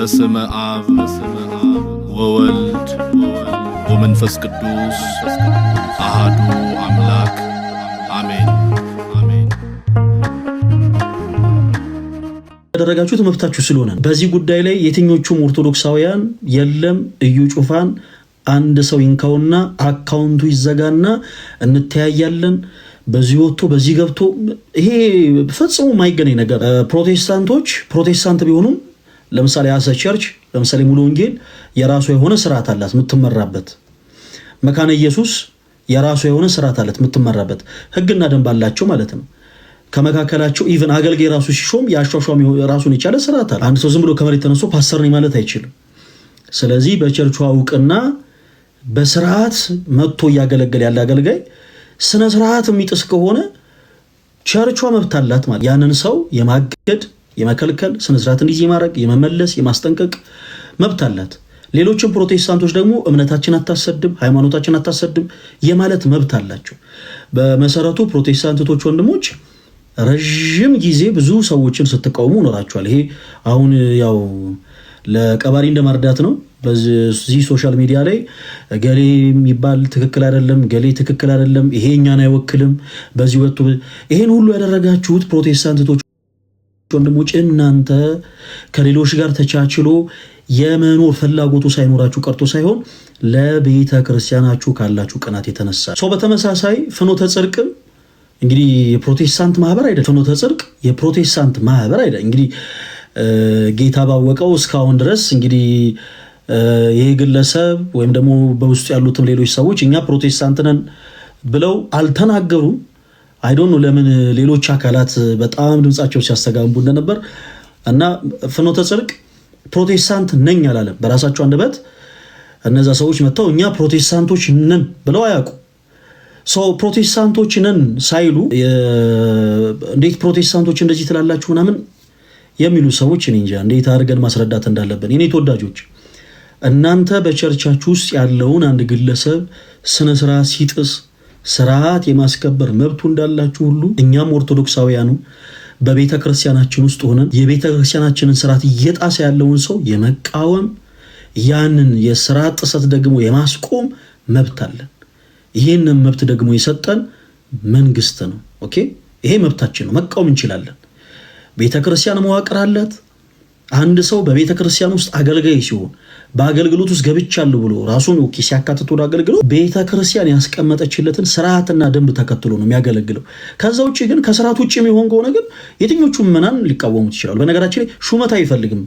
በስመ አብ ወወልድ ወመንፈስ ቅዱስ አሐዱ አምላክ አሜን። ያደረጋችሁት መብታችሁ ስለሆነ በዚህ ጉዳይ ላይ የትኞቹም ኦርቶዶክሳውያን የለም እዩ ጩፋን አንድ ሰው ይንካውና አካውንቱ ይዘጋና እንተያያለን በዚህ ወጥቶ በዚህ ገብቶ ይሄ ፈጽሞ ማይገናኝ ነገር። ፕሮቴስታንቶች ፕሮቴስታንት ቢሆኑም ለምሳሌ አሰ ቸርች ለምሳሌ ሙሉ ወንጌል የራሱ የሆነ ስርዓት አላት የምትመራበት። መካነ ኢየሱስ የራሱ የሆነ ስርዓት አላት የምትመራበት፣ ህግና ደንብ አላቸው ማለት ነው። ከመካከላቸው ኢቭን አገልጋይ ራሱ ሲሾም ያሻሻም ራሱን የቻለ ስርዓት አለ። አንድ ሰው ዝም ብሎ ከመሬት ተነስቶ ፓስተር ነኝ ማለት አይችልም። ስለዚህ በቸርቹ አውቅና በስርዓት መጥቶ ያገለገለ ያለ አገልጋይ ስነ ስርዓት የሚጥስ ከሆነ ቸርቿ መብት አላት ማለት ያንን ሰው የማገድ የመከልከል ስነ ስርዓት እንዲህ ማድረግ የመመለስ የማስጠንቀቅ መብት አላት። ሌሎችም ፕሮቴስታንቶች ደግሞ እምነታችን አታሰድም ሃይማኖታችን አታሰድም የማለት መብት አላቸው። በመሰረቱ ፕሮቴስታንቶች ወንድሞች ረጅም ጊዜ ብዙ ሰዎችን ስትቃወሙ ኖራቸዋል። ይሄ አሁን ያው ለቀባሪ እንደማርዳት ነው። በዚህ ሶሻል ሚዲያ ላይ ገሌ የሚባል ትክክል አይደለም፣ ገሌ ትክክል አይደለም፣ ይሄ እኛን አይወክልም፣ በዚህ ወጡ ይሄን ሁሉ ያደረጋችሁት ፕሮቴስታንቶች ወንድሞች እናንተ ከሌሎች ጋር ተቻችሎ የመኖር ፍላጎቱ ሳይኖራችሁ ቀርቶ ሳይሆን ለቤተ ክርስቲያናችሁ ካላችሁ ቅናት የተነሳ ሰው። በተመሳሳይ ፍኖተ ጽድቅም እንግዲህ የፕሮቴስታንት ማህበር አይደለም። ፍኖተ ጽድቅ የፕሮቴስታንት ማህበር አይደለም። እንግዲህ ጌታ ባወቀው እስካሁን ድረስ እንግዲህ ይሄ ግለሰብ ወይም ደግሞ በውስጡ ያሉትም ሌሎች ሰዎች እኛ ፕሮቴስታንት ነን ብለው አልተናገሩም። አይ ዶንት ኖ ለምን ሌሎች አካላት በጣም ድምጻቸው ሲያስተጋቡ እንደነበር እና ፍኖተ ጽድቅ ፕሮቴስታንት ነኝ አላለም በራሳቸው አንደበት። እነዛ ሰዎች መጥተው እኛ ፕሮቴስታንቶች ነን ብለው አያውቁ። ሰው ፕሮቴስታንቶች ነን ሳይሉ እንዴት ፕሮቴስታንቶች እንደዚህ ትላላችሁ ምናምን የሚሉ ሰዎች እኔ እንጃ እንዴት አድርገን ማስረዳት እንዳለብን። የኔ ተወዳጆች እናንተ በቸርቻችሁ ውስጥ ያለውን አንድ ግለሰብ ስነ ስርዓት ሲጥስ ስርዓት የማስከበር መብቱ እንዳላችሁ ሁሉ እኛም ኦርቶዶክሳውያኑ በቤተ ክርስቲያናችን ውስጥ ሆነን የቤተ ክርስቲያናችንን ስርዓት እየጣሰ ያለውን ሰው የመቃወም ያንን የስርዓት ጥሰት ደግሞ የማስቆም መብት አለን። ይህንን መብት ደግሞ የሰጠን መንግስት ነው። ኦኬ፣ ይሄ መብታችን ነው፣ መቃወም እንችላለን። ቤተ ክርስቲያን መዋቅር አላት። አንድ ሰው በቤተ ክርስቲያን ውስጥ አገልጋይ ሲሆን በአገልግሎት ውስጥ ገብቻለሁ ብሎ ራሱን ሲያካትት ወደ አገልግሎት ቤተ ክርስቲያን ያስቀመጠችለትን ስርዓትና ደንብ ተከትሎ ነው የሚያገለግለው። ከዛ ውጭ ግን ከስርዓት ውጭ የሚሆን ከሆነ ግን የትኞቹ ምዕመናን ሊቃወሙት ይችላሉ። በነገራችን ላይ ሹመት አይፈልግም፣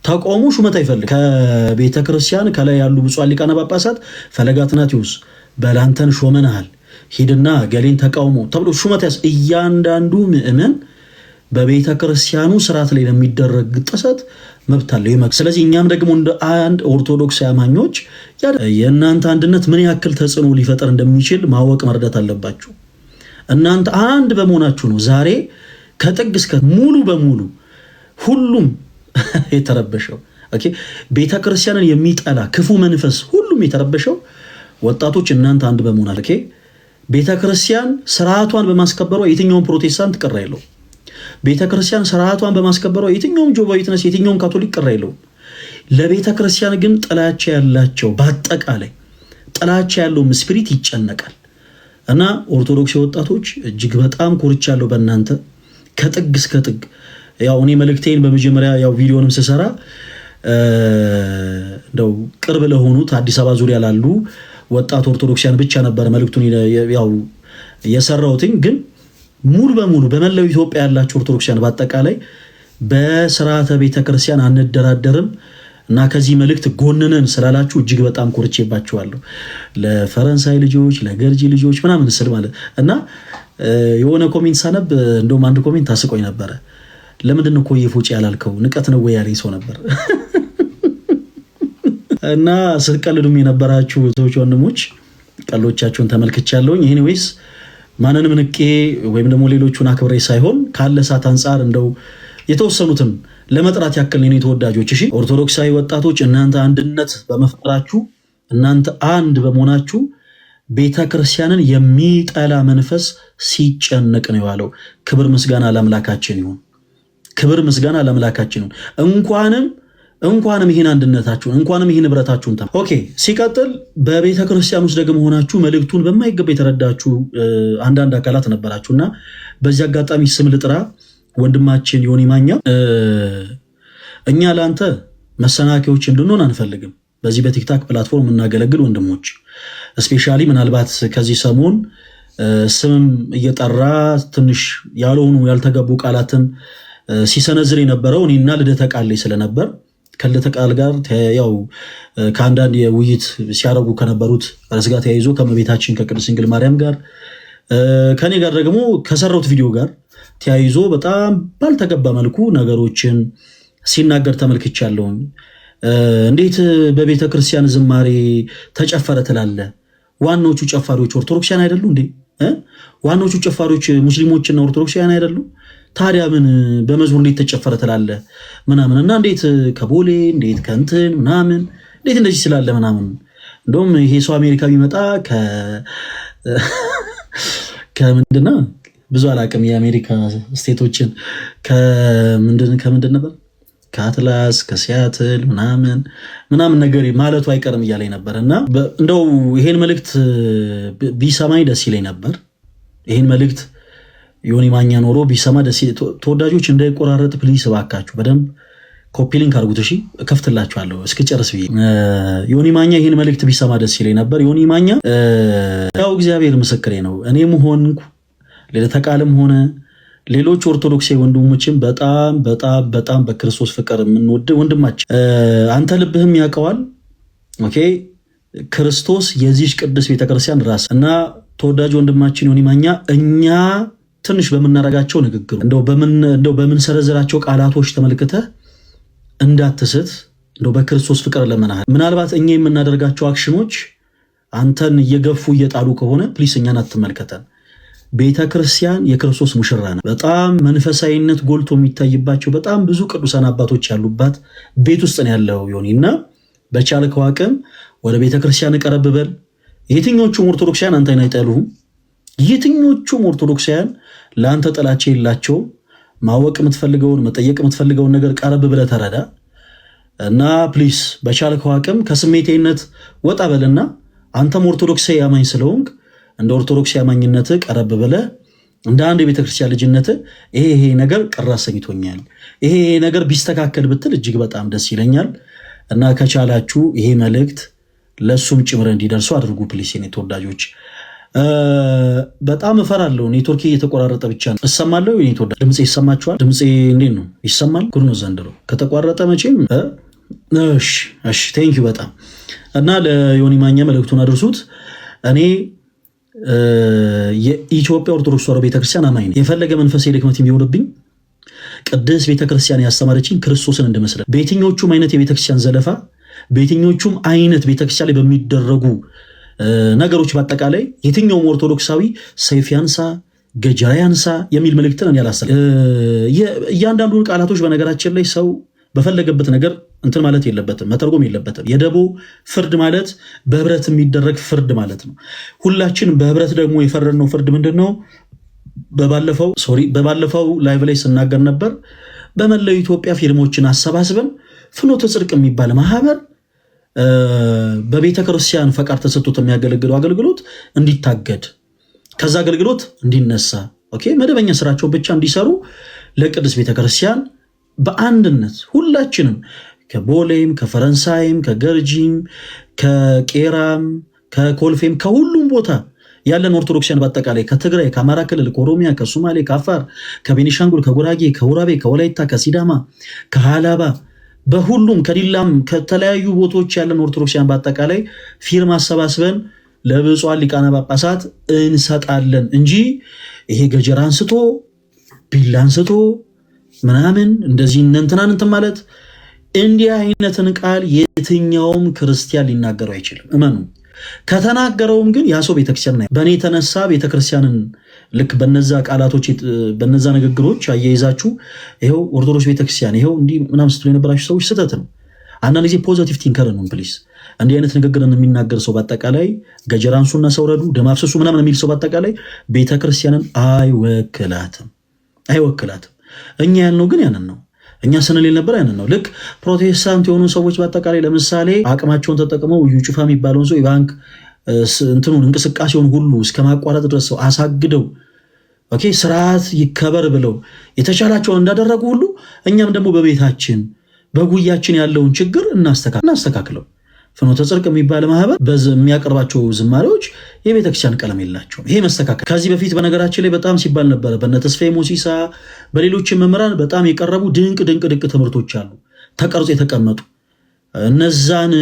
ተቃውሞ ሹመት አይፈልግም። ከቤተ ክርስቲያን ከላይ ያሉ ብፁዓን ሊቃነ ጳጳሳት ፈለገ አትናቴዎስ በላንተን ሾመናል ሂድና ገሌን ተቃውሞ ተብሎ ሹመት እያንዳንዱ ምዕመን በቤተ ክርስቲያኑ ስርዓት ላይ ለሚደረግ ጥሰት መብት አለው። ስለዚህ እኛም ደግሞ እንደ አንድ ኦርቶዶክስ አማኞች የእናንተ አንድነት ምን ያክል ተጽዕኖ ሊፈጠር እንደሚችል ማወቅ መረዳት አለባችሁ። እናንተ አንድ በመሆናችሁ ነው ዛሬ ከጥግ እስከ ሙሉ በሙሉ ሁሉም የተረበሸው። ኦኬ፣ ቤተ ክርስቲያንን የሚጠላ ክፉ መንፈስ ሁሉም የተረበሸው ወጣቶች እናንተ አንድ በመሆናችሁ። ኦኬ፣ ቤተ ክርስቲያን ስርዓቷን በማስከበሯ የትኛውም ፕሮቴስታንት ቅር አይለው። ቤተ ክርስቲያን ስርዓቷን በማስከበሯ የትኛውም ጆባ ዊትነስ የትኛውም ካቶሊክ ቅር አይለው። ለቤተ ክርስቲያን ግን ጥላቻ ያላቸው በአጠቃላይ ጥላቻ ያለው ስፒሪት ይጨነቃል። እና ኦርቶዶክስ ወጣቶች እጅግ በጣም ኮርቻለሁ በእናንተ ከጥግ እስከ ጥግ። ያው እኔ መልእክቴን በመጀመሪያ ያው ቪዲዮንም ስሰራ እንደው ቅርብ ለሆኑት አዲስ አበባ ዙሪያ ላሉ ወጣት ኦርቶዶክሲያን ብቻ ነበር መልእክቱን ያው የሰራሁትኝ። ግን ሙሉ በሙሉ በመላው ኢትዮጵያ ያላችሁ ኦርቶዶክሲያን በአጠቃላይ በስርዓተ ቤተ ክርስቲያን አንደራደርም እና ከዚህ መልእክት ጎንነን ስላላችሁ እጅግ በጣም ኮርቼባችኋለሁ። ለፈረንሳይ ልጆች ለገርጂ ልጆች ምናምን ስል ማለት እና የሆነ ኮሜንት ሳነብ እንደውም አንድ ኮሜንት አስቆኝ ነበረ። ለምንድን ነው ኮዬ ፎጪ ያላልከው ንቀት ነው ወይ ያለኝ ሰው ነበር። እና ስትቀልዱም የነበራችሁ ሰዎች ወንድሞች ቀሎቻችሁን ተመልክቻለሁኝ። ኤኒዌይስ ማንንም ንቄ ወይም ደግሞ ሌሎቹን አክብሬ ሳይሆን ካለ ሰዓት አንፃር እንደው የተወሰኑትን ለመጥራት ያክል ነው ተወዳጆች። እሺ ኦርቶዶክሳዊ ወጣቶች እናንተ አንድነት በመፍጠራችሁ እናንተ አንድ በመሆናችሁ ቤተ ክርስቲያንን የሚጠላ መንፈስ ሲጨነቅ ነው ያለው። ክብር ምስጋና ለአምላካችን ይሁን። ክብር ምስጋና ለአምላካችን ይሁን። እንኳንም እንኳንም ይሄን አንድነታችሁን እንኳንም ይሄን ህብረታችሁን ኦኬ። ሲቀጥል በቤተ ክርስቲያን ውስጥ ደግሞ ሆናችሁ መልእክቱን በማይገባ የተረዳችሁ አንዳንድ አካላት ነበራችሁና በዚህ አጋጣሚ ስም ልጥራ። ወንድማችን ዮኒ ማኛ እኛ ለአንተ መሰናከያዎች እንድንሆን አንፈልግም። በዚህ በቲክታክ ፕላትፎርም እናገለግል ወንድሞች ስፔሻሊ ምናልባት ከዚህ ሰሞን ስምም እየጠራ ትንሽ ያልሆኑ ያልተገቡ ቃላትን ሲሰነዝር የነበረው እኔና ልደተ ቃል ላይ ስለነበር ከልደተ ቃል ጋር ያው ከአንዳንድ የውይይት ሲያደርጉ ከነበሩት ርዕስ ጋር ተያይዞ ከመቤታችን ከቅድስት ድንግል ማርያም ጋር ከኔ ጋር ደግሞ ከሰራሁት ቪዲዮ ጋር ተያይዞ በጣም ባልተገባ መልኩ ነገሮችን ሲናገር ተመልክቻለሁ። እንዴት በቤተ ክርስቲያን ዝማሬ ተጨፈረ ትላለ? ዋናዎቹ ጨፋሪዎች ኦርቶዶክሳውያን አይደሉ እንዴ? ዋናዎቹ ጨፋሪዎች ሙስሊሞችና ኦርቶዶክሳውያን አይደሉ? ታዲያ ምን በመዝሙር እንዴት ተጨፈረ ትላለ ምናምን እና እንዴት ከቦሌ እንዴት ከእንትን ምናምን እንዴት እንደዚህ ስላለ ምናምን እንደውም ይሄ ሰው አሜሪካ ቢመጣ ከምንድና ብዙ አላቅም የአሜሪካ ስቴቶችን ከምንድን ነበር ከአትላስ ከሲያትል ምናምን ነገር ማለቱ አይቀርም እያለኝ ነበር እና እንደው ይሄን መልእክት ቢሰማኝ ደስ ይለኝ ነበር። ይሄን መልእክት ዮኒ ማኛ ኖሮ ቢሰማ ደስ ተወዳጆች እንዳይቆራረጥ ፕሊስ እባካችሁ በደንብ ኮፒ ሊንክ አድርጉት። እሺ እከፍትላችኋለሁ እስክጨርስ ብዬ ዮኒ ማኛ ይሄን መልእክት ቢሰማ ደስ ይለኝ ነበር። ዮኒ ማኛ ያው እግዚአብሔር ምስክሬ ነው እኔም ሆንኩ ልደተ ቃልም ሆነ ሌሎች ኦርቶዶክስ ወንድሞችን በጣም በክርስቶስ ፍቅር የምንወድ ወንድማችን አንተ ልብህም ያውቀዋል። ኦኬ ክርስቶስ የዚህ ቅዱስ ቤተክርስቲያን ራስ እና ተወዳጅ ወንድማችን ዮኒ ማኛ እኛ ትንሽ በምናረጋቸው ንግግሩ እንደው በምንሰረዝራቸው ቃላቶች ተመልክተህ እንዳትስት እንደው በክርስቶስ ፍቅር ለመናህ ምናልባት እኛ የምናደርጋቸው አክሽኖች አንተን እየገፉ እየጣሉ ከሆነ ፕሊስ እኛን አትመልከተን። ቤተ ክርስቲያን የክርስቶስ ሙሽራ ነው። በጣም መንፈሳዊነት ጎልቶ የሚታይባቸው በጣም ብዙ ቅዱሳን አባቶች ያሉባት ቤት ውስጥ ነው ያለው ዮኒ እና በቻልከው አቅም ወደ ቤተ ክርስቲያን ቀረብ በል። የትኞቹም ኦርቶዶክሳውያን አንተን አይጠሉህም። የትኞቹም ኦርቶዶክሳውያን ለአንተ ጥላቻ የላቸውም። ማወቅ የምትፈልገውን መጠየቅ የምትፈልገውን ነገር ቀረብ ብለህ ተረዳ እና ፕሊስ በቻልከው አቅም ከስሜቴነት ወጣ በልና አንተም ኦርቶዶክሳዊ አማኝ ስለሆንክ እንደ ኦርቶዶክስ ያማኝነት ቀረብ ብለህ እንደ አንድ የቤተክርስቲያን ልጅነት ይሄ ነገር ቅር አሰኝቶኛል፣ ይሄ ነገር ቢስተካከል ብትል እጅግ በጣም ደስ ይለኛል እና ከቻላችሁ ይሄ መልእክት ለሱም ጭምር እንዲደርሱ አድርጉ ፕሊስ። የኔ ተወዳጆች በጣም እፈራለሁ። ኔትወርክ እየተቆራረጠ ብቻ ነው እሰማለሁ። የኔ ተወዳጅ ድምጼ ይሰማችኋል? ድምጼ እንዴት ነው? ይሰማል? ጉድ ነው ዘንድሮ ከተቋረጠ መቼም። እሺ ቴንኪዩ በጣም እና ለዮኒ ማኛ መልእክቱን አድርሱት። እኔ የኢትዮጵያ ኦርቶዶክስ ተዋሕዶ ቤተክርስቲያን አማኝ ነኝ። የፈለገ መንፈሳዊ ድክመት ቢሆንብኝ ቅድስት ቤተክርስቲያን ያስተማረችኝ ክርስቶስን እንደመስለ በየትኞቹም አይነት የቤተክርስቲያን ዘለፋ በየትኞቹም አይነት ቤተክርስቲያን ላይ በሚደረጉ ነገሮች በአጠቃላይ የትኛውም ኦርቶዶክሳዊ ሰይፍ ያንሳ ገጀራ ያንሳ የሚል መልእክትን እኔ አላሰለም። እያንዳንዱን ቃላቶች በነገራችን ላይ ሰው በፈለገበት ነገር እንትን ማለት የለበትም፣ መተርጎም የለበትም። የደቦ ፍርድ ማለት በህብረት የሚደረግ ፍርድ ማለት ነው። ሁላችን በህብረት ደግሞ የፈረድነው ፍርድ ምንድን ነው? በባለፈው ላይቭ ላይ ስናገር ነበር። በመላው ኢትዮጵያ ፊርሞችን አሰባስበን ፍኖተ ጽድቅ የሚባል ማህበር በቤተ ክርስቲያን ፈቃድ ተሰጥቶት የሚያገለግለው አገልግሎት እንዲታገድ ከዛ አገልግሎት እንዲነሳ መደበኛ ስራቸው ብቻ እንዲሰሩ ለቅድስት ቤተክርስቲያን በአንድነት ሁላችንም ከቦሌም ከፈረንሳይም ከገርጂም ከቄራም ከኮልፌም ከሁሉም ቦታ ያለን ኦርቶዶክሲያን በአጠቃላይ ከትግራይ ከአማራ ክልል ከኦሮሚያ ከሶማሌ ከአፋር ከቤኒሻንጉል ከጉራጌ ከውራቤ ከወላይታ ከሲዳማ ከሃላባ በሁሉም ከዲላም ከተለያዩ ቦታዎች ያለን ኦርቶዶክሲያን በአጠቃላይ ፊርማ አሰባስበን ለብፁዓን ሊቃነ ጳጳሳት እንሰጣለን እንጂ ይሄ ገጀራ አንስቶ ቢላ አንስቶ ምናምን እንደዚህ እንተናን እንትን ማለት እንዲህ አይነትን ቃል የትኛውም ክርስቲያን ሊናገረው አይችልም። እመኑ። ከተናገረውም ግን ያ ሰው ቤተክርስቲያን ነው። በእኔ የተነሳ ቤተክርስቲያንን ልክ በነዛ ቃላቶች በነዛ ንግግሮች አያይዛችሁ ይሄው ኦርቶዶክስ ቤተክርስቲያን ይሄው እንዲህ ምናምን ስትሉ የነበራችሁ ሰዎች ስህተት ነው። አንዳንድ ጊዜ ፖዚቲቭ ቲንከር ነው ፕሊስ። እንዲህ አይነት ንግግርን የሚናገር ሰው በአጠቃላይ ገጀራንሱና ሰውረዱ ደማፍሰሱ ምናምን የሚል ሰው በአጠቃላይ ቤተክርስቲያንን አይወክላትም። እኛ ያልነው ግን ያንን ነው። እኛ ስንል ነበር ያንን ነው። ልክ ፕሮቴስታንት የሆኑ ሰዎች በአጠቃላይ ለምሳሌ አቅማቸውን ተጠቅመው እዩ ጩፋ የሚባለውን ሰው የባንክ እንትኑን እንቅስቃሴውን ሁሉ እስከ ማቋረጥ ድረስ ሰው አሳግደው ኦኬ ስርዓት ይከበር ብለው የተቻላቸውን እንዳደረጉ ሁሉ እኛም ደግሞ በቤታችን በጉያችን ያለውን ችግር እናስተካክለው። ፍኖተ ጽድቅ የሚባል ማህበር የሚያቀርባቸው ዝማሬዎች የቤተክርስቲያን ቀለም የላቸው። ይሄ መስተካከል ከዚህ በፊት በነገራችን ላይ በጣም ሲባል ነበረ። በእነ ተስፋዬ ሞሲሳ በሌሎች መምህራን በጣም የቀረቡ ድንቅ ትምህርቶች አሉ ተቀርጾ የተቀመጡ። እነዛን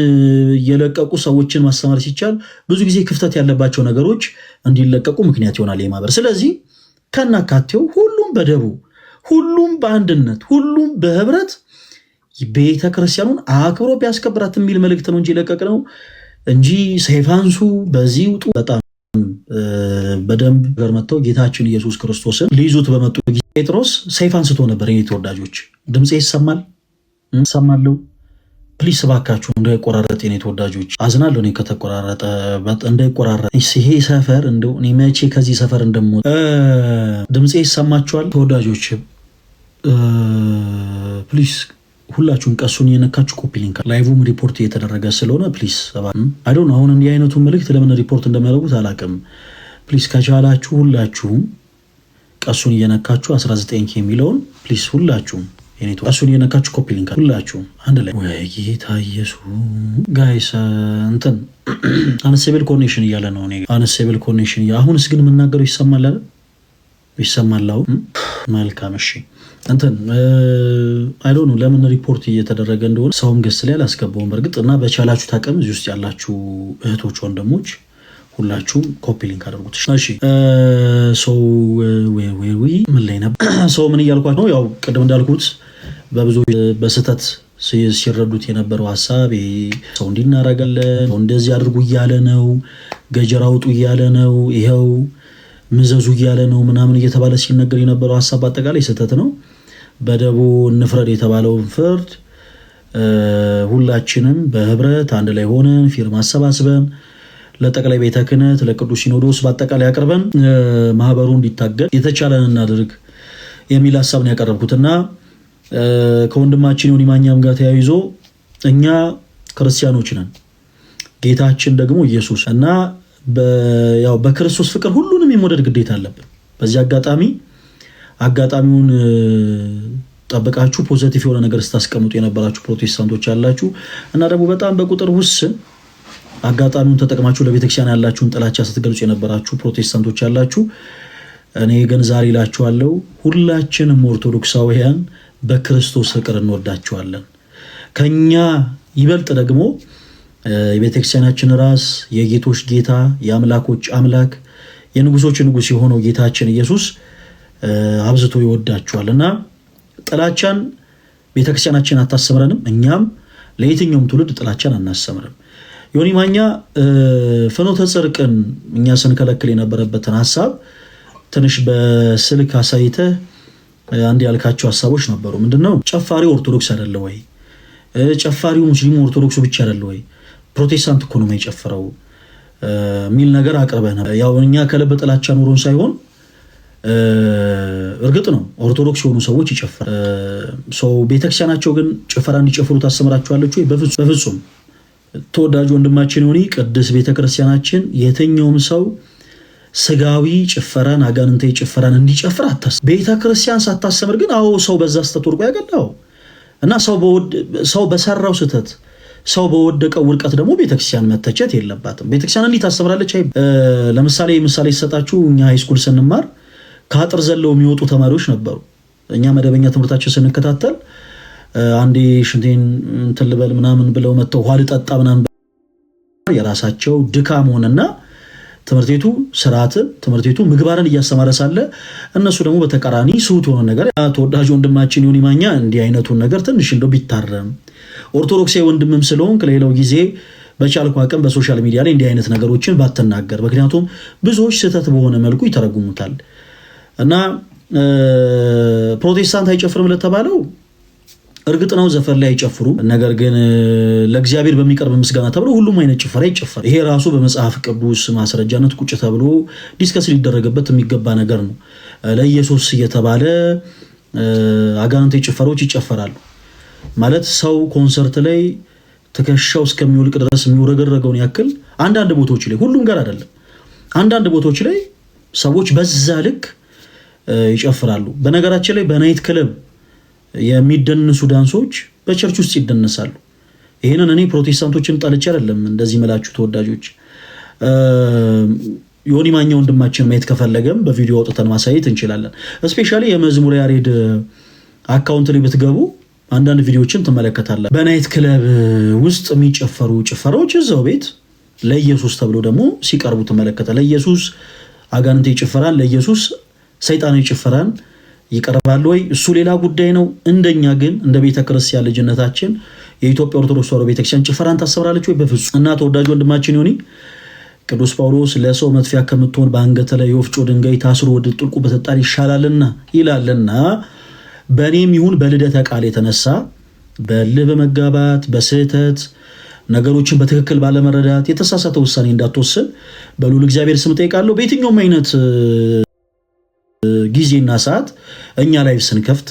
እየለቀቁ ሰዎችን ማስተማር ሲቻል ብዙ ጊዜ ክፍተት ያለባቸው ነገሮች እንዲለቀቁ ምክንያት ይሆናል የማህበር። ስለዚህ ከናካቴው ሁሉም በደቡ ሁሉም በአንድነት ሁሉም በህብረት ቤተ ክርስቲያኑን አክብሮ ቢያስከብራት የሚል መልእክት ነው እንጂ ለቀቅ ነው እንጂ ሰይፋንሱ በዚህ ውጡ። በጣም በደንብ ገር መጥተው ጌታችን ኢየሱስ ክርስቶስን ሊይዙት በመጡ ጊዜ ጴጥሮስ ሰይፍ አንስቶ ነበር። የኔ ተወዳጆች ድምጼ ይሰማል ሰማለሁ። ፕሊስ እባካችሁ እንዳይቆራረጥ የኔ ተወዳጆች አዝናለሁ። እኔ ከተቆራረጠ እንዳይቆራረጥ ይሄ ሰፈር እንደው እኔ መቼ ከዚህ ሰፈር እንደምወጣ ድምጼ ይሰማችኋል ተወዳጆች? ፕሊስ ሁላችሁም ቀሱን የነካችሁ ኮፒ ሊንክ ላይቭም ሪፖርት እየተደረገ ስለሆነ ፕሊስ አይ ዶንት ኖ አሁን እንዲህ አይነቱ መልእክት ለምን ሪፖርት እንደሚያደርጉት አላውቅም። ፕሊስ ከቻላችሁ ሁላችሁም ቀሱን እየነካችሁ 19 የሚለውን ፕሊስ ሁላችሁም የኔቱ ቀሱን እየነካችሁ ኮፒ ሊንክ ሁላችሁም አንድ ላይ ወይ ጌታ ኢየሱስ ጋይስ እንትን አንስቴብል ኮኔክሽን እያለ ነው። እኔ አንስቴብል ኮኔክሽን አሁንስ ግን የምናገረው ይሰማል አይደል? ይሰማል። መልካም እሺ እንትን አይ ዶንት ኖ ለምን ሪፖርት እየተደረገ እንደሆነ ሰውም ገስ ላይ አላስገባውም በርግጥ እና በቻላችሁ ታቀም እዚህ ውስጥ ያላችሁ እህቶች ወንድሞች ሁላችሁም ኮፒ ሊንክ አድርጉት። እሺ ሰው ወይ ምን ላይ ነበር ሰው ምን እያልኳት ነው? ያው ቅድም እንዳልኩት በብዙ በስተት ሲረዱት የነበረው ሐሳብ ሰው እንዲናረጋለን ሰው እንደዚህ አድርጉ እያለ ነው፣ ገጀራ አውጡ እያለ ነው፣ ይሄው ምዘዙ እያለ ነው ምናምን እየተባለ ሲነገር የነበረው ሐሳብ በአጠቃላይ ስተት ነው። በደቡ እንፍረድ የተባለውን ፍርድ ሁላችንም በህብረት አንድ ላይ ሆነን ፊርማ አሰባስበን ለጠቅላይ ቤተ ክህነት ለቅዱስ ሲኖዶስ በአጠቃላይ አቅርበን ማህበሩ እንዲታገል የተቻለን እናድርግ የሚል ሐሳብ ነው ያቀረብኩትና ከወንድማችን ዮኒ ማኛም ጋር ተያይዞ እኛ ክርስቲያኖች ነን፣ ጌታችን ደግሞ ኢየሱስ እና ያው በክርስቶስ ፍቅር ሁሉንም የመውደድ ግዴታ አለብን። በዚህ አጋጣሚውን ጠብቃችሁ ፖዚቲቭ የሆነ ነገር ስታስቀምጡ የነበራችሁ ፕሮቴስታንቶች ያላችሁ እና ደግሞ በጣም በቁጥር ውስን አጋጣሚውን ተጠቅማችሁ ለቤተክርስቲያን ያላችሁን ጥላቻ ስትገልጹ የነበራችሁ ፕሮቴስታንቶች ያላችሁ፣ እኔ ግን ዛሬ እላችኋለሁ ሁላችንም ኦርቶዶክሳውያን በክርስቶስ ፍቅር እንወዳችኋለን። ከኛ ይበልጥ ደግሞ የቤተክርስቲያናችን ራስ የጌቶች ጌታ የአምላኮች አምላክ የንጉሶች ንጉስ የሆነው ጌታችን ኢየሱስ አብዝቶ ይወዳችኋልና ጥላቻን ቤተክርስቲያናችን አታስተምረንም፣ እኛም ለየትኛውም ትውልድ ጥላቻን አናስተምርም። ዮኒ ማኛ ፍኖተ ጽድቅን እኛ ስንከለክል የነበረበትን ሐሳብ ትንሽ በስልክ አሳይተህ አንድ ያልካቸው ሐሳቦች ነበሩ። ምንድነው? ጨፋሪው ኦርቶዶክስ አይደለ ወይ? ጨፋሪው ሙስሊሙ ኦርቶዶክሱ ብቻ አይደለ ወይ? ፕሮቴስታንት እኮ ነው የጨፈረው ሚል ነገር አቅርበህ ነበር። ያው እኛ ከልብ ጥላቻ ኑሮን ሳይሆን እርግጥ ነው ኦርቶዶክስ የሆኑ ሰዎች ይጨፍራሉ። ቤተክርስቲያናቸው ግን ጭፈራ እንዲጨፍሩ ታስተምራቸዋለች ወይ? በፍጹም። ተወዳጅ ወንድማችን ዮኒ ቅድስት ቤተክርስቲያናችን የትኛውም ሰው ስጋዊ ጭፈራን አጋንንታዊ ጭፈራን እንዲጨፍር አታስተምር። ቤተክርስቲያን ሳታስተምር ግን አዎ ሰው በዛ ስተት ወድቆ ያገላው እና ሰው በሰራው ስተት ሰው በወደቀው ውድቀት ደግሞ ቤተክርስቲያን መተቸት የለባትም። ቤተክርስቲያን እንዴት ታስተምራለች? ለምሳሌ ይሰጣችሁ እኛ ሃይስኩል ስንማር ከአጥር ዘለው የሚወጡ ተማሪዎች ነበሩ። እኛ መደበኛ ትምህርታችን ስንከታተል አንዴ ሽንቴን እንትን ልበል ምናምን ብለው መጥተው ውሃ ልጠጣ ምናምን የራሳቸው ድካም ሆነና ትምህርት ቤቱ ስርዓትን ትምህርት ቤቱ ምግባርን እያስተማረ ሳለ እነሱ ደግሞ በተቃራኒ ስውት ሆነ ነገር ተወዳጅ ወንድማችን ዮኒ ማኛ እንዲህ አይነቱን ነገር ትንሽ እንደው ቢታረም ኦርቶዶክሳዊ ወንድምም ስለሆንክ ለሌላው ጊዜ በቻልኩ አቅም በሶሻል ሚዲያ ላይ እንዲህ አይነት ነገሮችን ባትናገር፣ ምክንያቱም ብዙዎች ስህተት በሆነ መልኩ ይተረጉሙታል እና ፕሮቴስታንት አይጨፍርም ለተባለው እርግጥ ነው ዘፈን ላይ አይጨፍሩ፣ ነገር ግን ለእግዚአብሔር በሚቀርብ ምስጋና ተብሎ ሁሉም አይነት ጭፈራ ይጨፈራል። ይሄ ራሱ በመጽሐፍ ቅዱስ ማስረጃነት ቁጭ ተብሎ ዲስከስ ሊደረግበት የሚገባ ነገር ነው። ለኢየሱስ እየተባለ አጋንንታዊ ጭፈራዎች ይጨፈራሉ ማለት ሰው ኮንሰርት ላይ ተከሻው እስከሚወልቅ ድረስ የሚወረገረገውን ያክል አንዳንድ ቦታዎች ላይ ሁሉም ጋር አይደለም አንዳንድ ቦታዎች ላይ ሰዎች በዛ ልክ ይጨፍራሉ። በነገራችን ላይ በናይት ክለብ የሚደንሱ ዳንሶች በቸርች ውስጥ ይደነሳሉ። ይሄንን እኔ ፕሮቴስታንቶችን ጠልቼ አይደለም እንደዚህ መላችሁ ተወዳጆች። ዮኒ ማኛ ወንድማችን ማየት ከፈለገም በቪዲዮ አውጥተን ማሳየት እንችላለን። እስፔሻሊ የመዝሙር ያሬድ አካውንት ላይ ብትገቡ አንዳንድ ቪዲዮዎችን ትመለከታላችሁ። በናይት ክለብ ውስጥ የሚጨፈሩ ጭፈራዎች እዛው ቤት ለኢየሱስ ተብሎ ደግሞ ሲቀርቡ ትመለከታላችሁ። ለኢየሱስ አጋንንት ይጨፈራል፣ ለኢየሱስ ሰይጣን ይጨፈራል ይቀርባል ወይ? እሱ ሌላ ጉዳይ ነው። እንደኛ ግን እንደ ቤተክርስቲያን ልጅነታችን የኢትዮጵያ ኦርቶዶክስ ተዋሕዶ ቤተክርስቲያን ጭፈራን ታሰብራለች ወይ? በፍጹም። እና ተወዳጅ ወንድማችን ዮኒ ቅዱስ ጳውሎስ ለሰው መጥፊያ ከምትሆን በአንገተ ላይ የወፍጮ ድንጋይ ታስሮ ወደ ጥልቁ በተጣል ይሻላልና ይላልና በእኔም ይሁን በልደተ ቃል የተነሳ በልህ በመጋባት በስህተት ነገሮችን በትክክል ባለመረዳት የተሳሳተ ውሳኔ እንዳትወስን በልዑል እግዚአብሔር ስም ጠይቃለሁ። በየትኛውም አይነት ጊዜና ሰዓት እኛ ላይፍ ስንከፍት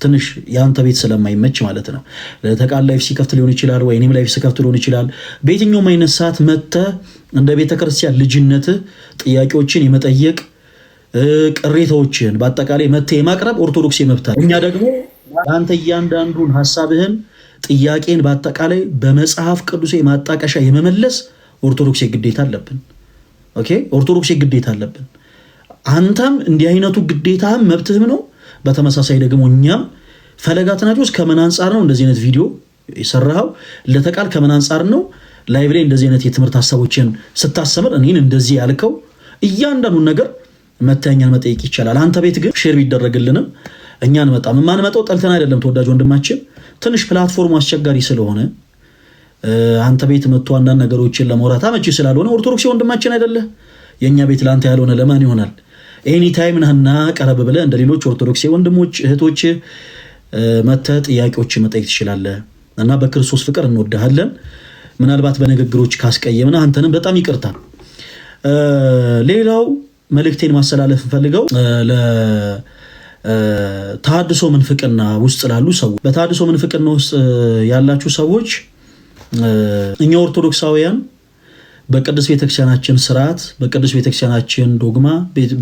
ትንሽ የአንተ ቤት ስለማይመች ማለት ነው ለተቃል ላይፍ ሲከፍት ሊሆን ይችላል ወይ እኔም ላይፍ ሲከፍት ሊሆን ይችላል። በየትኛውም አይነት ሰዓት መጥተህ እንደ ቤተክርስቲያን ልጅነትህ ጥያቄዎችን የመጠየቅ ቅሬታዎችን በአጠቃላይ መጥተህ የማቅረብ ኦርቶዶክስ መብት። እኛ ደግሞ አንተ እያንዳንዱን ሐሳብህን ጥያቄን በአጠቃላይ በመጽሐፍ ቅዱስ ማጣቀሻ የመመለስ ኦርቶዶክስ ግዴታ አለብን። ኦኬ ኦርቶዶክስ ግዴታ አለብን። አንተም እንዲህ አይነቱ ግዴታህም መብትህም ነው። በተመሳሳይ ደግሞ እኛም ፈለገ አትናቴዎስ ከምን አንጻር ነው እንደዚህ አይነት ቪዲዮ የሰራው ለተቃል ከምን አንጻር ነው ላይቭ ላይ እንደዚህ አይነት የትምህርት ሐሳቦችን ስታስተምር እኔን እንደዚህ ያልከው እያንዳንዱን ነገር መተኛን መጠየቅ ይቻላል። አንተ ቤት ግን ሼር ቢደረግልንም እኛን መጣም ማንመጣው ጠልተን አይደለም ተወዳጅ ወንድማችን ትንሽ ፕላትፎርሙ አስቸጋሪ ስለሆነ አንተ ቤት መጥቶ አንዳንድ ነገሮችን ለማውራት አመቺ ስላልሆነ ኦርቶዶክስ ወንድማችን አይደለ የኛ ቤት ላንተ ያልሆነ ለማን ይሆናል? ኤኒ ታይም ነህና ቀረብ ብለህ እንደ ሌሎች ኦርቶዶክስ ወንድሞች እህቶች መተህ ጥያቄዎች መጠየቅ ትችላለህ እና በክርስቶስ ፍቅር እንወድሃለን። ምናልባት በንግግሮች ካስቀየምና አንተንም በጣም ይቅርታ። ሌላው መልእክቴን ማስተላለፍ ፈልገው ለተሐድሶ ምንፍቅና ውስጥ ላሉ ሰዎች በተሐድሶ ምንፍቅና ውስጥ ያላችሁ ሰዎች እኛ ኦርቶዶክሳውያን በቅዱስ ቤተክርስቲያናችን ስርዓት በቅዱስ ቤተክርስቲያናችን ዶግማ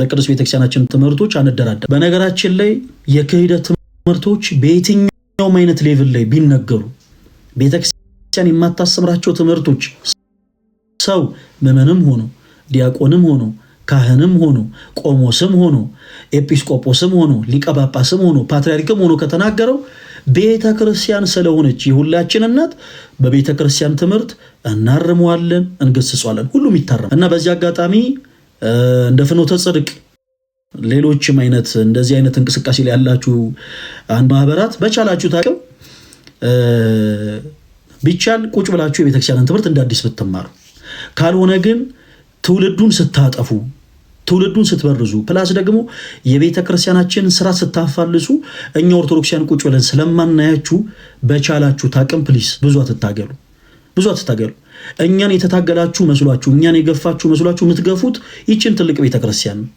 በቅዱስ ቤተክርስቲያናችን ትምህርቶች አንደራደር። በነገራችን ላይ የክህደት ትምህርቶች በየትኛውም አይነት ሌቭል ላይ ቢነገሩ ቤተክርስቲያን የማታስተምራቸው ትምህርቶች ሰው ምዕመንም ሆኖ ዲያቆንም ሆኖ ካህንም ሆኖ ቆሞስም ሆኖ ኤጲስቆጶስም ሆኖ ሊቀ ጳጳስም ሆኖ ፓትርያርክም ሆኖ ከተናገረው ቤተክርስቲያን ስለሆነች የሁላችን እናት በቤተክርስቲያን ትምህርት እናርመዋለን እንገስጿለን ሁሉም ይታረም እና በዚህ አጋጣሚ እንደ ፍኖተ ጽድቅ ሌሎችም አይነት እንደዚህ አይነት እንቅስቃሴ ላይ ያላችሁ አንድ ማህበራት በቻላችሁ ታቀው ቢቻል ቁጭ ብላችሁ የቤተክርስቲያንን ትምህርት እንዳዲስ ብትማሩ ካልሆነ ግን ትውልዱን ስታጠፉ ትውልዱን ስትበርዙ ፕላስ ደግሞ የቤተክርስቲያናችን ስራ ስታፋልሱ እኛ ኦርቶዶክሲያን ቁጭ ብለን ስለማናያችሁ በቻላችሁ ታቀም ፕሊስ ብዙ አትታገሉ። እኛን የተታገላችሁ መስሏችሁ እኛን የገፋችሁ መስሏችሁ የምትገፉት ይችን ትልቅ ቤተክርስቲያን ነው።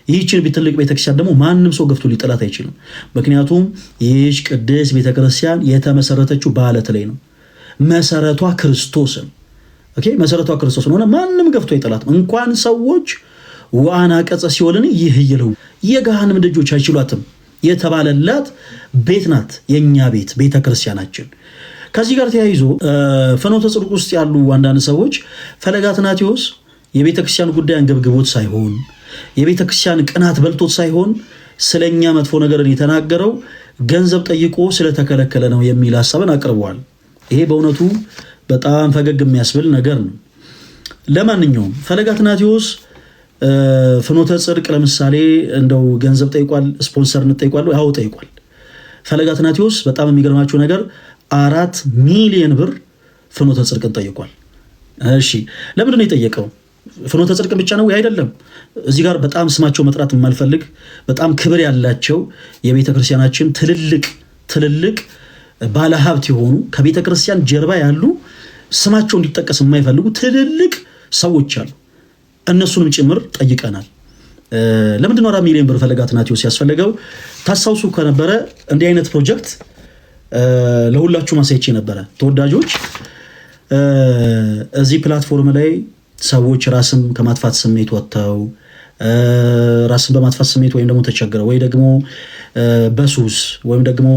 ይህችን ትልቅ ቤተክርስቲያን ደግሞ ማንም ሰው ገፍቶ ሊጠላት አይችልም። ምክንያቱም ይህች ቅድስት ቤተክርስቲያን የተመሰረተችው በዓለት ላይ ነው። መሰረቷ ክርስቶስ ነው። ኦኬ መሰረቷ ክርስቶስ ነው። ማንም ገፍቶ አይጠላትም። እንኳን ሰዎች ዋና ቀጸ ሲወልን ይህ ይለው የገሃነም ደጆች አይችሏትም የተባለላት ቤት ናት የኛ ቤት ቤተክርስቲያናችን። ከዚህ ጋር ተያይዞ ፍኖተ ጽድቅ ውስጥ ያሉ አንዳንድ ሰዎች ፈለገ አትናቴዎስ የቤተክርስቲያን ጉዳይ አንገብግቦት ሳይሆን የቤተክርስቲያን ቅናት በልቶት ሳይሆን ስለኛ መጥፎ ነገርን የተናገረው ገንዘብ ጠይቆ ስለተከለከለ ነው የሚል ሐሳብን አቅርበዋል። ይሄ በእውነቱ በጣም ፈገግ የሚያስብል ነገር ነው። ለማንኛውም ፈለገ አትናቴዎስ ፍኖተ ጽድቅ ለምሳሌ እንደው ገንዘብ ጠይቋል፣ ስፖንሰርነት ጠይቋል፣ ያው ጠይቋል። ፈለገ አትናቴዎስ በጣም የሚገርማችሁ ነገር 4 ሚሊዮን ብር ፍኖተ ጽድቅን ጠይቋል። እሺ ለምንድን ነው የጠየቀው? ፍኖተ ጽድቅን ብቻ ነው አይደለም። እዚህ ጋር በጣም ስማቸው መጥራት የማልፈልግ በጣም ክብር ያላቸው የቤተክርስቲያናችን ትልልቅ ባለሀብት የሆኑ ከቤተክርስቲያን ጀርባ ያሉ ስማቸው እንዲጠቀስ የማይፈልጉ ትልልቅ ሰዎች አሉ። እነሱንም ጭምር ጠይቀናል። ለምንድን ነው 4 ሚሊዮን ብር ፈለገ አትናቴዎስ ያስፈልገው? ታስታውሱ ከነበረ እንዲህ አይነት ፕሮጀክት ለሁላችሁ ማሳይቼ ነበረ ተወዳጆች። እዚህ ፕላትፎርም ላይ ሰዎች ራስን ከማጥፋት ስሜት ወጥተው ራስን በማጥፋት ስሜት ወይም ደግሞ ተቸግረው ወይ ደግሞ በሱስ ወይም ደግሞ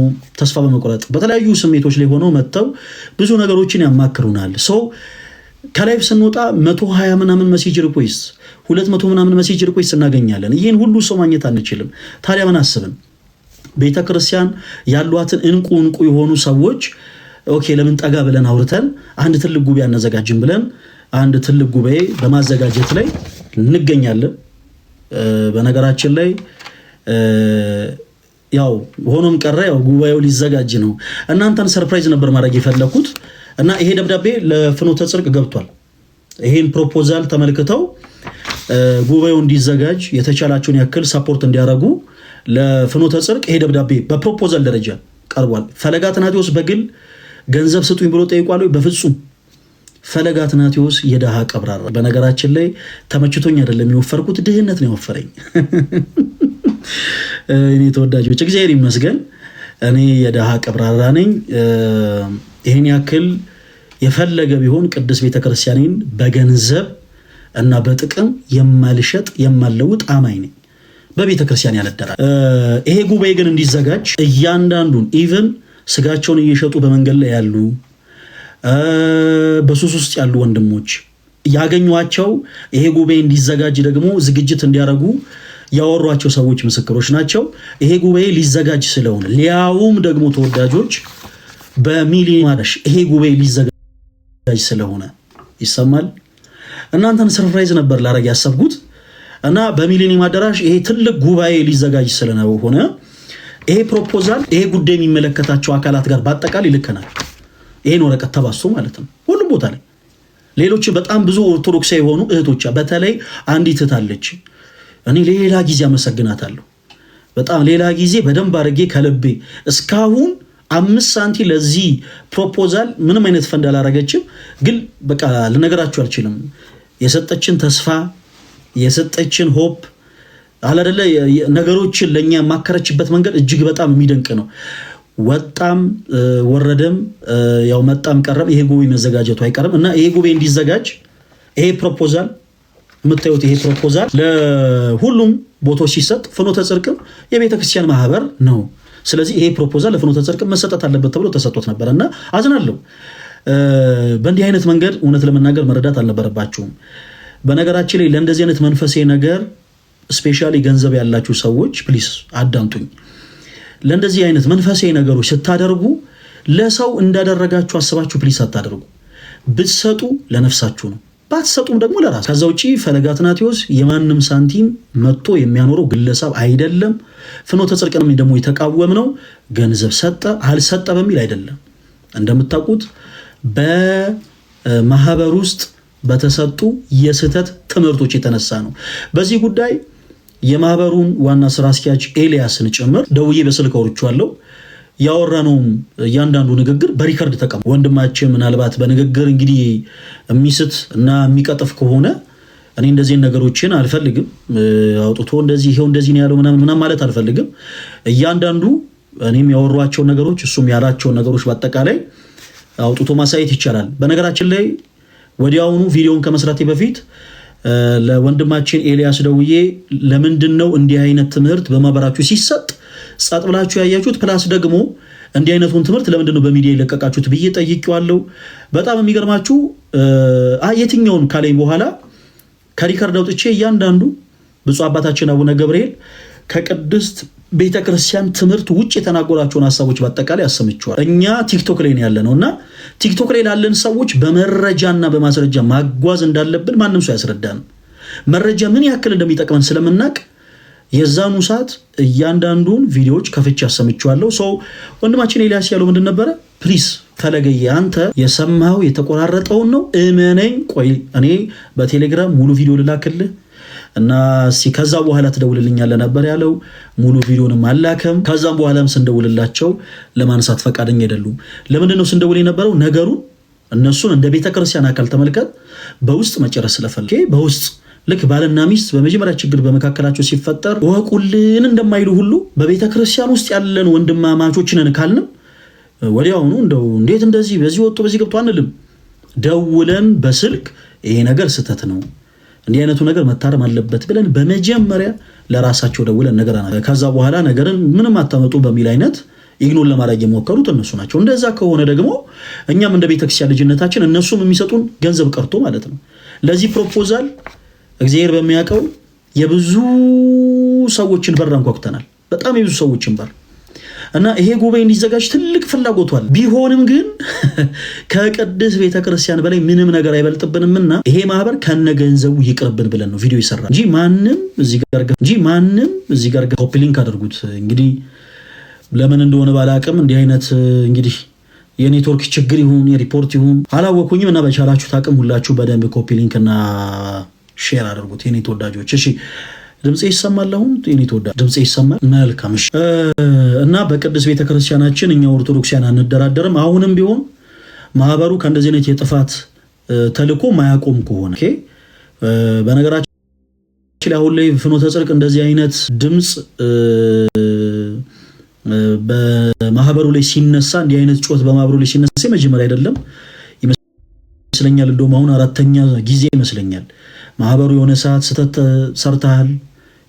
ተስፋ በመቁረጥ በተለያዩ ስሜቶች ላይ ሆነው መጥተው ብዙ ነገሮችን ያማክሩናል። ሰው ከላይፍ ስንወጣ 120 ምናምን ሜሴጅ ሪኩዌስት 200 ምናምን ሜሴጅ ሪኩዌስት እናገኛለን። ይሄን ሁሉ ሰው ማግኘት አንችልም። ታዲያ ምን አስብን? ቤተክርስቲያን ያሏትን እንቁ የሆኑ ሰዎች ኦኬ ለምን ጠጋ ብለን አውርተን አንድ ትልቅ ጉባኤ አናዘጋጅም ብለን አንድ ትልቅ ጉባኤ በማዘጋጀት ላይ እንገኛለን። በነገራችን ላይ ያው ሆኖም ቀረ ያው ጉባኤው ሊዘጋጅ ነው። እናንተን ሰርፕራይዝ ነበር ማድረግ የፈለኩት እና ይሄ ደብዳቤ ለፍኖተ ጽድቅ ገብቷል። ይሄን ፕሮፖዛል ተመልክተው ጉባኤው እንዲዘጋጅ የተቻላቸውን ያክል ሰፖርት እንዲያደርጉ ለፍኖተ ጽድቅ ይሄ ደብዳቤ በፕሮፖዛል ደረጃ ቀርቧል። ፈለገ አትናቴዎስ በግል ገንዘብ ስጡኝ ብሎ ጠይቋል? በፍጹም። ፈለገ አትናቴዎስ የደሃ ቀብራራ። በነገራችን ላይ ተመችቶኝ አይደለም የወፈርኩት፣ ድህነት ነው የወፈረኝ። እኔ ተወዳጆች እግዚአብሔር ይመስገን እኔ የደሃ ቀብራራ ነኝ። ይሄን ያክል የፈለገ ቢሆን ቅድስት ቤተክርስቲያኔን በገንዘብ እና በጥቅም የማልሸጥ የማልለውጥ አማኝ ነኝ። በቤተክርስቲያን ያለደራል። ይሄ ጉባኤ ግን እንዲዘጋጅ እያንዳንዱን ኢቭን ስጋቸውን እየሸጡ በመንገድ ላይ ያሉ በሱስ ውስጥ ያሉ ወንድሞች ያገኟቸው ይሄ ጉባኤ እንዲዘጋጅ ደግሞ ዝግጅት እንዲያደርጉ ያወሯቸው ሰዎች ምስክሮች ናቸው። ይሄ ጉባኤ ሊዘጋጅ ስለሆነ ሊያውም ደግሞ ተወዳጆች በሚሊዮን ማዳሽ ይሄ ጉባኤ ሊዘጋጅ ስለሆነ ይሰማል። እናንተን ሰርፕራይዝ ነበር ላረግ ያሰብኩት እና በሚሊኒየም አዳራሽ ይሄ ትልቅ ጉባኤ ሊዘጋጅ ስለሆነ ይሄ ፕሮፖዛል ይሄ ጉዳይ የሚመለከታቸው አካላት ጋር በአጠቃላይ ይልከናል። ይሄን ወረቀት ተባሶ ማለት ነው ሁሉም ቦታ ላይ ሌሎች በጣም ብዙ ኦርቶዶክሳዊ የሆኑ እህቶች በተለይ አንዲት እህት አለች። እኔ ሌላ ጊዜ አመሰግናታለሁ። በጣም ሌላ ጊዜ በደንብ አድርጌ ከልቤ እስካሁን 5 ሳንቲም ለዚህ ፕሮፖዛል ምንም አይነት ፈንድ አላረገችም። ግን በቃ ልነገራችሁ አልችልም። የሰጠችን ተስፋ የሰጠችን ሆፕ አላደለ ነገሮችን ለኛ ማከረችበት መንገድ እጅግ በጣም የሚደንቅ ነው። ወጣም ወረደም ያው መጣም ቀረም ይሄ ጉባኤ መዘጋጀቱ አይቀርም እና ይሄ ጉባኤ እንዲዘጋጅ ይሄ ፕሮፖዛል የምታዩት ይሄ ፕሮፖዛል ለሁሉም ቦታዎች ሲሰጥ ፍኖተ ጽድቅም የቤተክርስቲያን ማህበር ነው። ስለዚህ ይሄ ፕሮፖዛል ለፍኖተ ጽድቅም መሰጠት አለበት ተብሎ ተሰጥቶት ነበርና አዝናለሁ። በእንዲህ አይነት መንገድ እውነት ለመናገር መረዳት አልነበረባችሁም። በነገራችን ላይ ለእንደዚህ አይነት መንፈሳዊ ነገር ስፔሻሊ ገንዘብ ያላችሁ ሰዎች ፕሊስ አዳምጡኝ። ለእንደዚህ አይነት መንፈሳዊ ነገሮች ስታደርጉ ለሰው እንዳደረጋችሁ አስባችሁ ፕሊስ አታደርጉ። ብትሰጡ ለነፍሳችሁ ነው፣ ባትሰጡም ደግሞ ለራስ። ከዛ ውጪ ፈለገ አትናቴዎስ የማንም ሳንቲም መጥቶ የሚያኖረው ግለሰብ አይደለም። ፍኖተ ጽድቅንም ደግሞ የተቃወም ነው ገንዘብ ሰጠ አልሰጠ በሚል አይደለም። እንደምታውቁት በማህበር ውስጥ በተሰጡ የስህተት ትምህርቶች የተነሳ ነው። በዚህ ጉዳይ የማህበሩን ዋና ስራ አስኪያጅ ኤልያስን ጭምር ደውዬ በስልክ አውርቼዋለሁ። ያወራነውም እያንዳንዱ ንግግር በሪከርድ ተቀምጧል። ወንድማችን ምናልባት በንግግር እንግዲህ የሚስት እና የሚቀጥፍ ከሆነ እኔ እንደዚህ ነገሮችን አልፈልግም። አውጥቶ እንደዚህ ይሄው እንደዚህ ነው ያለው ምናምን ማለት አልፈልግም። እያንዳንዱ እኔም ያወሯቸው ነገሮች እሱም ያላቸው ነገሮች በአጠቃላይ አውጥቶ ማሳየት ይቻላል። በነገራችን ላይ ወዲያውኑ ቪዲዮውን ከመስራቴ በፊት ለወንድማችን ኤልያስ ደውዬ ለምንድነው እንዲህ አይነት ትምህርት በማህበራችሁ ሲሰጥ ጻጥ ብላችሁ ያያችሁት ፕላስ ደግሞ እንዲህ አይነቱን ትምህርት ለምንድነው በሚዲያ ይለቀቃችሁት ብዬ ጠይቄዋለሁ። በጣም የሚገርማችሁ የትኛውን ካለኝ በኋላ ከሪከርድ አውጥቼ እያንዳንዱ ብፁዕ አባታችን አቡነ ገብርኤል ከቅድስት ቤተክርስቲያን ትምህርት ውጭ የተናገሯቸውን ሐሳቦች በአጠቃላይ አሰምቸዋል። እኛ ቲክቶክ ላይ ያለነውና ቲክቶክ ላይ ላለን ሰዎች በመረጃና በማስረጃ ማጓዝ እንዳለብን ማንም ሰው ያስረዳን። መረጃ ምን ያክል እንደሚጠቅመን ስለምናቅ የዛኑ ሰዓት እያንዳንዱን ቪዲዮዎች ከፍቼ አሰምቸዋለሁ። ሰው ወንድማችን ኤልያስ ያለው ምንድን ነበረ? ፕሊስ ፈለገዬ አንተ የሰማው የተቆራረጠውን ነው እመነኝ። ቆይ እኔ በቴሌግራም ሙሉ ቪዲዮ ልላክልህ እና ከዛ በኋላ ትደውልልኛለህ ነበር ያለው። ሙሉ ቪዲዮንም አላከም። ከዛም በኋላም ስንደውልላቸው ለማንሳት ፈቃደኛ አይደሉም። ለምንድን ነው ስንደውል የነበረው? ነገሩን እነሱን እንደ ቤተክርስቲያን አካል ተመልከት በውስጥ መጨረስ ስለፈለገ በውስጥ ልክ ባልና ሚስት በመጀመሪያ ችግር በመካከላቸው ሲፈጠር ወቁልን እንደማይሉ ሁሉ በቤተ ክርስቲያን ውስጥ ያለን ወንድማማቾች ነን ካልንም ወዲያውኑ እንደው እንዴት እንደዚህ በዚህ ወጥቶ በዚህ ገብቶ አንልም። ደውለን በስልክ ይሄ ነገር ስተት ነው እንዲህ አይነቱ ነገር መታረም አለበት ብለን በመጀመሪያ ለራሳቸው ደውለን ነገር ከዛ በኋላ ነገርን ምንም አታመጡ በሚል አይነት ኢግኖር ለማድረግ የሞከሩት እነሱ ናቸው። እንደዛ ከሆነ ደግሞ እኛም እንደ ቤተክርስቲያን ልጅነታችን እነሱም የሚሰጡን ገንዘብ ቀርቶ ማለት ነው። ለዚህ ፕሮፖዛል እግዚአብሔር በሚያውቀው የብዙ ሰዎችን በር አንኳኩተናል። በጣም የብዙ ሰዎችን በር እና ይሄ ጉባኤ እንዲዘጋጅ ትልቅ ፍላጎቷል። ቢሆንም ግን ከቅድስት ቤተክርስቲያን በላይ ምንም ነገር አይበልጥብንምና ይሄ ማህበር ከነገንዘቡ ይቅርብን ብለን ነው ቪዲዮ ይሰራ እንጂ ማንም እዚህ ጋር ኮፒ ሊንክ አድርጉት። እንግዲህ ለምን እንደሆነ ባላቅም እንዲህ አይነት እንግዲህ የኔትወርክ ችግር ይሁን የሪፖርት ይሁን አላወኩኝም እና በቻላችሁ ታቅም ሁላችሁ በደንብ ኮፒ ሊንክ እና ሼር አድርጉት የኔ ተወዳጆች። እሺ ድምጼ ይሰማል? አሁን የኔ ተወዳጅ ድምጼ ይሰማል? መልካም። እሺ እና በቅድስት ቤተክርስቲያናችን እኛ ኦርቶዶክሲያን አንደራደርም። አሁንም ቢሆን ማህበሩ ከእንደዚህ አይነት የጥፋት ተልኮ ማያቆም ከሆነ በነገራችን ላይ አሁን ላይ ፍኖተ ጽድቅ እንደዚህ አይነት ድምጽ በማህበሩ ላይ ሲነሳ እንዲህ አይነት ጮት በማህበሩ ላይ ሲነሳ መጀመሪያ አይደለም ይመስለኛል። እንደውም አሁን አራተኛ ጊዜ ይመስለኛል ማህበሩ የሆነ ሰዓት ስተት ሰርተሃል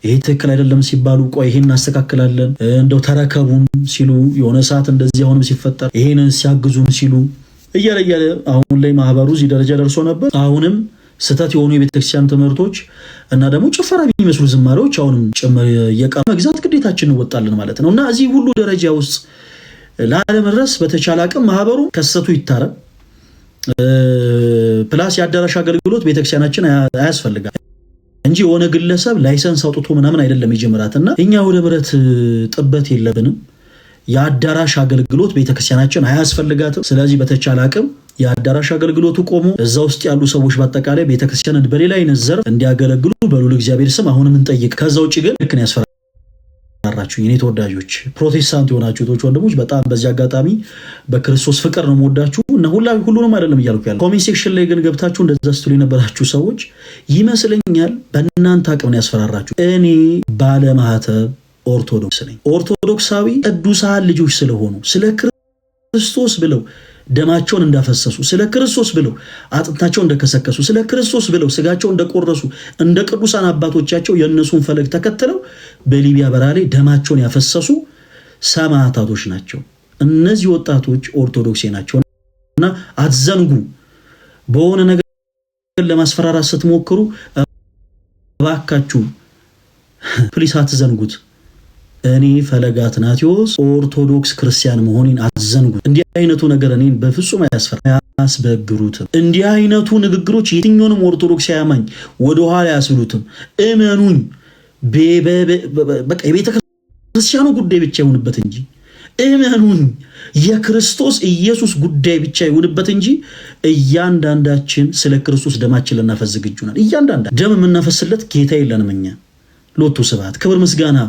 ይሄ ትክክል አይደለም ሲባሉ ቆይ ይሄን እናስተካክላለን እንደው ተረከቡን ሲሉ የሆነ ሰዓት እንደዚህ አሁንም ሲፈጠር ይሄንን ሲያግዙን ሲሉ እያለ አሁን ላይ ማህበሩ እዚህ ደረጃ ደርሶ ነበር። አሁንም ስተት የሆኑ የቤተክርስቲያን ትምህርቶች እና ደግሞ ጭፈራ የሚመስሉ ዝማሬዎች አሁንም ጭምር የቀረ መግዛት ግዴታችን እንወጣለን ማለት ነው እና እዚህ ሁሉ ደረጃ ውስጥ ላለመድረስ በተቻለ አቅም ማህበሩ ከስተቱ ይታረም። ፕላስ የአዳራሽ አገልግሎት ቤተክርስቲያናችን አያስፈልጋል እንጂ የሆነ ግለሰብ ላይሰንስ አውጥቶ ምናምን አይደለም ይጀምራትና እኛ ወደ ምረት ጥበት የለብንም። የአዳራሽ አገልግሎት ቤተክርስቲያናችን አያስፈልጋትም። ስለዚህ በተቻለ አቅም የአዳራሽ አገልግሎቱ ቆሞ እዛ ውስጥ ያሉ ሰዎች በአጠቃላይ ቤተክርስቲያንን በሌላ አይነት ዘርፍ እንዲያገለግሉ በልዑል እግዚአብሔር ስም አሁንም እንጠይቅ። ከዛ ውጪ ግን ልክ ነው ያስፈራራችሁ የኔ ተወዳጆች ፕሮቴስታንት የሆናችሁ እህቶች ወንድሞች በጣም በዚህ አጋጣሚ በክርስቶስ ፍቅር ነው የምወዳችሁ እና ሁሉንም አይደለም እያልኩ ያለው ኮሜንት ሴክሽን ላይ ግን ገብታችሁ እንደዛ ስትሉ የነበራችሁ ሰዎች ይመስለኛል በእናንተ አቅም ነው ያስፈራራችሁ። እኔ ባለማህተብ ኦርቶዶክስ ነኝ። ኦርቶዶክሳዊ ቅዱሳን ልጆች ስለሆኑ ስለ ክርስቶስ ብለው ደማቸውን እንዳፈሰሱ ስለ ክርስቶስ ብለው አጥንታቸውን እንደከሰከሱ ስለ ክርስቶስ ብለው ስጋቸውን እንደቆረሱ እንደ ቅዱሳን አባቶቻቸው የእነሱን ፈለግ ተከትለው በሊቢያ በረሃ ላይ ደማቸውን ያፈሰሱ ሰማዕታቶች ናቸው። እነዚህ ወጣቶች ኦርቶዶክሴ ናቸው እና አትዘንጉ። በሆነ ነገር ለማስፈራራት ስትሞክሩ እባካችሁ ፕሊስ አትዘንጉት። እኔ ፈለገ አትናቴዎስ ኦርቶዶክስ ክርስቲያን መሆኔን አትዘንጉት። እንዲህ አይነቱ ነገር እኔን በፍጹም አያስበግሩትም። እንዲህ አይነቱ ንግግሮች የትኛውንም ኦርቶዶክስ ያማኝ ወደ ኋላ ያስብሉትም። እመኑኝ በቃ የቤተ ክርስቲያኑ ጉዳይ ብቻ ይሁንበት እንጂ እመኑኝ የክርስቶስ ኢየሱስ ጉዳይ ብቻ ይሁንበት እንጂ እያንዳንዳችን ስለ ክርስቶስ ደማችን ልናፈስ ዝግጁ ነን። እያንዳንዳችን ደም የምናፈስለት ጌታ የለንም እኛ። ሎቱ ስብሐት ክብር ምስጋና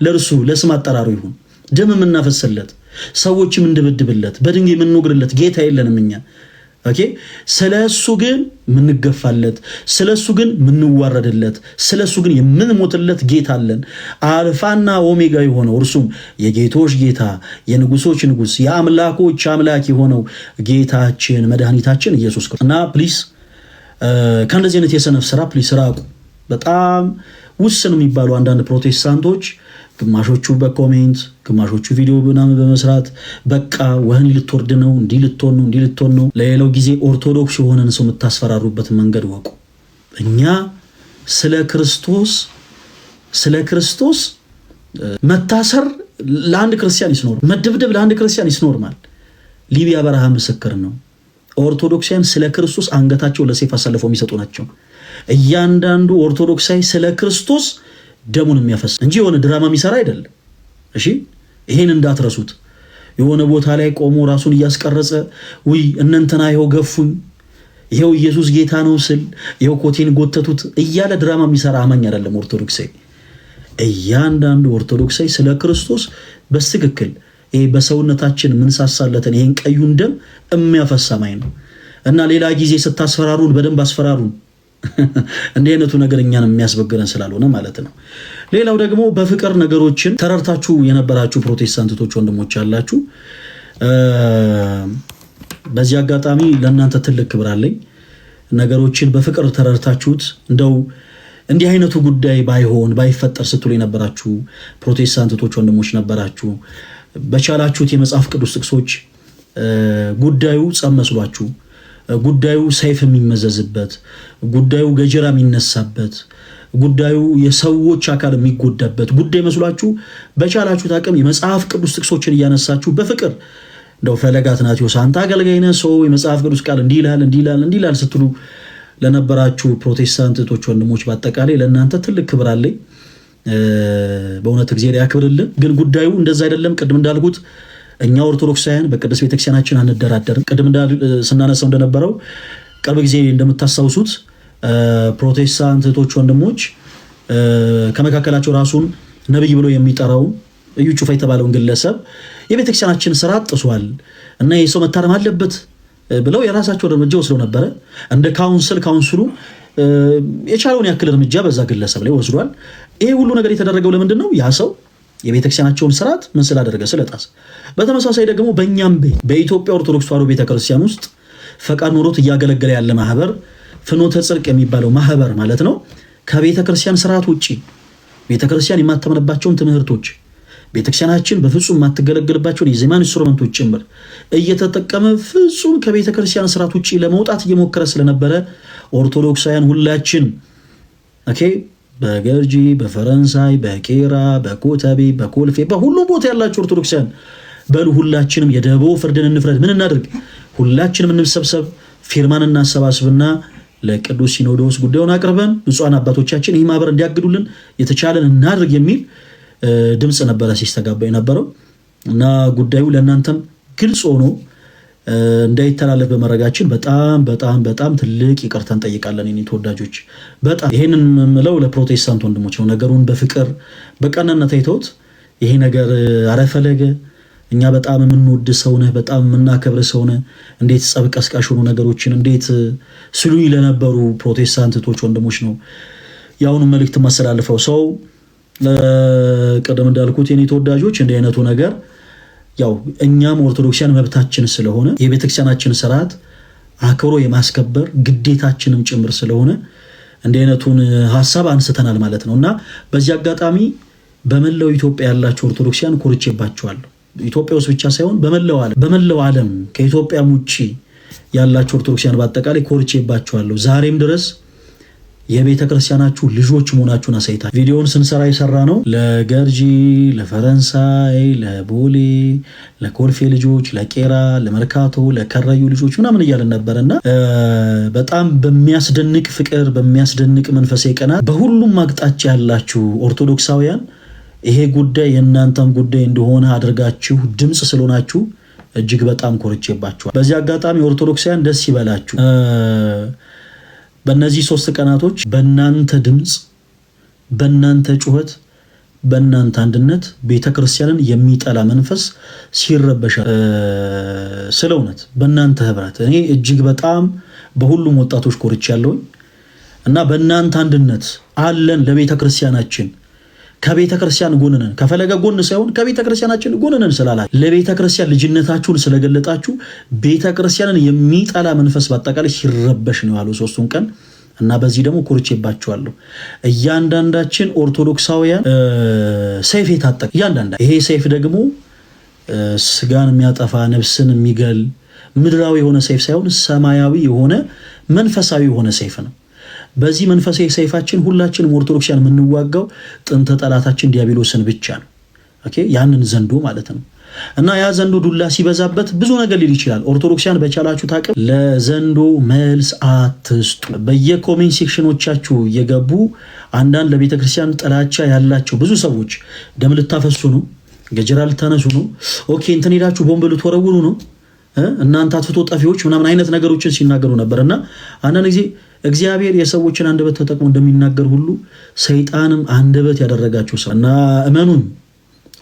ለእርሱ ለስም አጠራሩ ይሁን። ደም የምናፈስለት ሰዎችም እንደበድብለት በድንጋይ የምንወግርለት ጌታ የለንም እኛ። ኦኬ ስለሱ ግን ምንገፋለት፣ ስለሱ ግን ምንዋረድለት፣ ስለሱ ግን የምንሞትለት ጌታ አለን። አልፋና ኦሜጋ የሆነው እርሱም የጌቶች ጌታ የንጉሶች ንጉስ የአምላኮች አምላክ የሆነው ጌታችን መድኃኒታችን ኢየሱስ ክርስቶስ እና ፕሊስ ከእንደዚህ አይነት የሰነፍ ስራ ፕሊስ ራቁ። በጣም ውስን የሚባሉ አንዳንድ ፕሮቴስታንቶች ግማሾቹ በኮሜንት ግማሾቹ ቪዲዮ ምናምን በመስራት በቃ ወህኒ ልትወርድ ነው እንዲህ ልትሆን ነው ለሌላው ጊዜ ኦርቶዶክስ የሆነን ሰው የምታስፈራሩበት መንገድ ወቁ። እኛ ስለ ክርስቶስ መታሰር ለአንድ ክርስቲያን ይስኖር፣ መደብደብ ለአንድ ክርስቲያን ይስኖርማል። ሊቢያ በረሃ ምስክር ነው። ኦርቶዶክሳውያን ስለ ክርስቶስ አንገታቸው ለሰይፍ አሳልፈው የሚሰጡ ናቸው። እያንዳንዱ ኦርቶዶክሳዊ ስለ ክርስቶስ ደሙን የሚያፈስ እንጂ የሆነ ድራማ የሚሰራ አይደለም። እሺ ይሄን እንዳትረሱት። የሆነ ቦታ ላይ ቆሞ ራሱን እያስቀረጸ ውይ እነንተና ይኸው ገፉኝ፣ ይኸው ኢየሱስ ጌታ ነው ስል ይኸው ኮቴን ጎተቱት እያለ ድራማ የሚሰራ አማኝ አይደለም ኦርቶዶክሳዊ። እያንዳንዱ ኦርቶዶክሳዊ ስለ ክርስቶስ በትክክል ይሄ በሰውነታችን ምንሳሳለትን ይሄን ቀዩን ደም የሚያፈስ አማኝ ነው እና ሌላ ጊዜ ስታስፈራሩን በደንብ አስፈራሩን። እንዲህ አይነቱ ነገር እኛን የሚያስበግረን ስላልሆነ ማለት ነው። ሌላው ደግሞ በፍቅር ነገሮችን ተረርታችሁ የነበራችሁ ፕሮቴስታንቶች ወንድሞች አላችሁ። በዚህ አጋጣሚ ለእናንተ ትልቅ ክብር አለኝ። ነገሮችን በፍቅር ተረርታችሁት እንደው እንዲህ አይነቱ ጉዳይ ባይፈጠር ስትሉ የነበራችሁ ፕሮቴስታንቶች ወንድሞች ነበራችሁ። በቻላችሁት የመጽሐፍ ቅዱስ ጥቅሶች ጉዳዩ ጸብ መስሏችሁ፣ ጉዳዩ ሰይፍ የሚመዘዝበት፣ ጉዳዩ ገጀራ የሚነሳበት፣ ጉዳዩ የሰዎች አካል የሚጎዳበት ጉዳይ መስሏችሁ በቻላችሁት አቅም የመጽሐፍ ቅዱስ ጥቅሶችን እያነሳችሁ በፍቅር እንደው ፈለገ አትናቴዎስ አንተ አገልጋይ ነህ፣ ሰው የመጽሐፍ ቅዱስ ቃል እንዲህ ይላል ስትሉ ለነበራችሁ ፕሮቴስታንቶች ወንድሞች በአጠቃላይ ለእናንተ ትልቅ ክብር አለኝ። በእውነት እግዚአብሔር ያክብርልን። ግን ጉዳዩ እንደዛ አይደለም። ቅድም እንዳልኩት እኛ ኦርቶዶክሳውያን በቅድስት ቤተክርስቲያናችን አንደራደርም። ቅድም ስናነሳው እንደነበረው ቅርብ ጊዜ እንደምታስታውሱት ፕሮቴስታንቶች ወንድሞች ከመካከላቸው ራሱን ነብይ ብሎ የሚጠራውን እዩ ጩፋ የተባለውን ግለሰብ የቤተክርስቲያናችን ስርዓት ጥሷል እና ይህ ሰው መታረም አለበት ብለው የራሳቸው እርምጃ ወስደው ነበረ። እንደ ካውንስሉ የቻለውን ያክል እርምጃ በዛ ግለሰብ ላይ ወስዷል። ይሄ ሁሉ ነገር የተደረገው ለምንድን ነው? ያ ሰው የቤተክርስቲያናቸውን ስርዓት ምን ስላደረገ? ስለጣሰ። በተመሳሳይ ደግሞ በእኛም በኢትዮጵያ ኦርቶዶክስ ተዋሕዶ ቤተክርስቲያን ውስጥ ፈቃድ ኖሮት እያገለገለ ያለ ማህበር ፍኖተ ጽድቅ የሚባለው ማህበር ማለት ነው ከቤተክርስቲያን ስርዓት ውጪ ቤተክርስቲያን የማታምንባቸውን ትምህርቶች ቤተክርስቲያናችን በፍጹም የማትገለገልባቸውን የዜማ ኢንስትሩመንቶች ጭምር እየተጠቀመ ፍጹም ከቤተክርስቲያን ስርዓት ውጪ ለመውጣት እየሞከረ ስለነበረ ኦርቶዶክሳውያን ሁላችን በገርጂ፣ በፈረንሳይ፣ በቄራ፣ በኮተቤ፣ በኮልፌ በሁሉም ቦታ ያላችሁ ኦርቶዶክሳውያን በሉ ሁላችንም የደቦ ፍርድን እንፍረድ። ምን እናድርግ? ሁላችንም እንሰብሰብ፣ ፊርማን እናሰባስብና ለቅዱስ ሲኖዶስ ጉዳዩን አቅርበን ብፁዓን አባቶቻችን ይህ ማህበር እንዲያግዱልን የተቻለን እናድርግ የሚል ድምፅ ነበረ ሲስተጋባ የነበረው እና ጉዳዩ ለእናንተም ግልጽ ሆኖ እንዳይተላለፍ በመረጋችን በጣም በጣም በጣም ትልቅ ይቅርታ እንጠይቃለን። የኔ ተወዳጆች በጣም ይሄንን የምለው ለፕሮቴስታንት ወንድሞች ነው። ነገሩን በፍቅር በቀናነት አይተውት ይሄ ነገር አረፈለገ እኛ በጣም የምንወድ ሰው ነህ፣ በጣም የምናከብር ሰው ነህ፣ እንዴት ጸብ ቀስቃሽ ሆኑ ነገሮችን እንዴት ስሉኝ ለነበሩ ፕሮቴስታንቶች ወንድሞች ነው ያሁኑ መልእክት ማስተላልፈው። ሰው ቀደም እንዳልኩት የኔ ተወዳጆች እንዲህ አይነቱ ነገር ያው እኛም ኦርቶዶክሲያን መብታችን ስለሆነ የቤተክርስቲያናችን ስርዓት አክብሮ የማስከበር ግዴታችንም ጭምር ስለሆነ እንዲህ አይነቱን ሐሳብ አንስተናል ማለት ነው እና በዚህ አጋጣሚ በመላው ኢትዮጵያ ያላችሁ ኦርቶዶክሲያን ኮርቼባችኋለሁ። ኢትዮጵያ ውስጥ ብቻ ሳይሆን በመላው ዓለም ከኢትዮጵያም ውጪ ያላችሁ ኦርቶዶክሲያን በአጠቃላይ ኮርቼባችኋለሁ። ዛሬም ድረስ የቤተ ክርስቲያናችሁ ልጆች መሆናችሁን አሳይታችሁ ቪዲዮውን ስንሰራ የሰራ ነው ለገርጂ፣ ለፈረንሳይ፣ ለቦሌ፣ ለኮልፌ ልጆች፣ ለቄራ፣ ለመርካቶ፣ ለከረዩ ልጆች ምናምን እያለን ነበርና በጣም በሚያስደንቅ ፍቅር በሚያስደንቅ መንፈሳዊ ቀናት በሁሉም አቅጣጫ ያላችሁ ኦርቶዶክሳውያን ይሄ ጉዳይ የእናንተም ጉዳይ እንደሆነ አድርጋችሁ ድምፅ ስለሆናችሁ እጅግ በጣም ኮርቼባችኋል። በዚህ አጋጣሚ ኦርቶዶክሳውያን ደስ ይበላችሁ። በእነዚህ 3 ቀናቶች በእናንተ ድምፅ፣ በእናንተ ጩኸት፣ በእናንተ አንድነት ቤተክርስቲያንን የሚጠላ መንፈስ ሲረበሻ ስለ እውነት በእናንተ ህብረት እኔ እጅግ በጣም በሁሉም ወጣቶች ኮርቻለሁኝ እና በእናንተ አንድነት አለን ለቤተክርስቲያናችን ከቤተክርስቲያን ጎን ነን። ከፈለገ ጎን ሳይሆን ከቤተክርስቲያናችን ጎን ነን ስላላችሁ ለቤተክርስቲያን ልጅነታችሁን ስለገለጣችሁ ቤተክርስቲያንን የሚጠላ መንፈስ በአጠቃላይ ሲረበሽ ነው ያለው 3ቱን ቀን እና በዚህ ደግሞ ኮርቼባችኋለሁ። እያንዳንዳችን ኦርቶዶክሳውያን ሰይፍ የታጠቀ ይሄ ሰይፍ ደግሞ ስጋን የሚያጠፋ ነፍስን የሚገል ምድራዊ የሆነ ሰይፍ ሳይሆን ሰማያዊ የሆነ መንፈሳዊ የሆነ ሰይፍ ነው። በዚህ መንፈሳዊ ሰይፋችን ሁላችንም ኦርቶዶክሲያን የምንዋጋው ጥንተ ጠላታችን ዲያብሎስን ብቻ ነው። ያንን ዘንዶ ማለት ነው እና ያ ዘንዶ ዱላ ሲበዛበት ብዙ ነገር ሊል ይችላል። ኦርቶዶክሲያን በቻላችሁ ታቅም ለዘንዶ መልስ አትስጡ። በየኮሜንት ሴክሽኖቻችሁ የገቡ አንዳንድ ለቤተክርስቲያን ጥላቻ ያላቸው ብዙ ሰዎች ደም ልታፈሱ ነው፣ ገጀራ ልታነሱ ነው፣ እንትን ሄዳችሁ ቦምብ ልትወረውሩ ነው፣ እናንተ አጥፍቶ ጠፊዎች ምናምን አይነት ነገሮችን ሲናገሩ ነበርና አንዳንድ ጊዜ እግዚአብሔር የሰዎችን አንደበት ተጠቅሞ እንደሚናገር ሁሉ ሰይጣንም አንደበት ያደረጋቸው ሰው እና እመኑን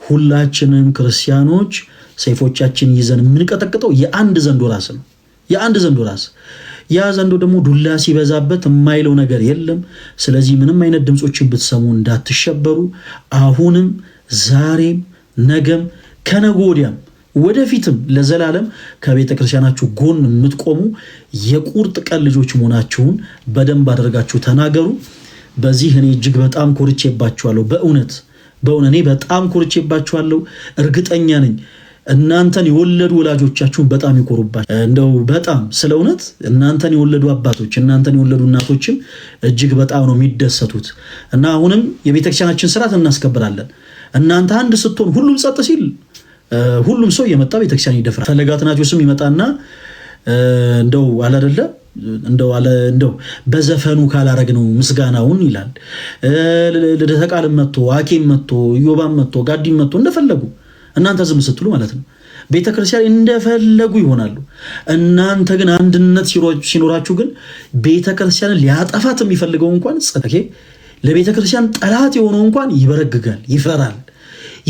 ሁላችንም ክርስቲያኖች ሰይፎቻችን ይዘን የምንቀጠቅጠው የአንድ ዘንዶ ራስ ነው። የአንድ ዘንዶ ራስ ያ ዘንዶ ደግሞ ዱላ ሲበዛበት የማይለው ነገር የለም። ስለዚህ ምንም አይነት ድምጾችን ብትሰሙ እንዳትሸበሩ። አሁንም ዛሬም ነገም ከነገ ወዲያም ወደፊትም ለዘላለም ከቤተ ክርስቲያናችሁ ጎን የምትቆሙ የቁርጥ ቀን ልጆች መሆናችሁን በደንብ አድርጋችሁ ተናገሩ። በዚህ እኔ እጅግ በጣም ኮርቼባችኋለሁ። በእውነት እኔ በጣም ኮርቼባችኋለሁ። እርግጠኛ ነኝ እናንተን የወለዱ ወላጆቻችሁን በጣም ይኮሩባችሁ። እንደው በጣም ስለ እውነት እናንተን የወለዱ አባቶች፣ እናንተን የወለዱ እናቶችም እጅግ በጣም ነው የሚደሰቱት። እና አሁንም የቤተክርስቲያናችን ስርዓት እናስከብራለን። እናንተ አንድ ስትሆን ሁሉም ጸጥ ሲል ሁሉም ሰው የመጣ ቤተክርስቲያን ይደፍራል። ፈለገ አትናቴዎስም ይመጣና እንደው አላደለ እንደው በዘፈኑ ካላረግ ነው ምስጋናውን ይላል። ልደተ ቃልም መጥቶ አኬም መጥቶ ኢዮባም መጥቶ ጋዲም መጥቶ እንደፈለጉ እናንተ ዝም ስትሉ ማለት ነው ቤተክርስቲያን እንደፈለጉ ይሆናሉ። እናንተ ግን አንድነት ሲኖራችሁ ግን ቤተክርስቲያንን ሊያጠፋት የሚፈልገው እንኳን ለቤተክርስቲያን ጠላት የሆነው እንኳን ይበረግጋል፣ ይፈራል፣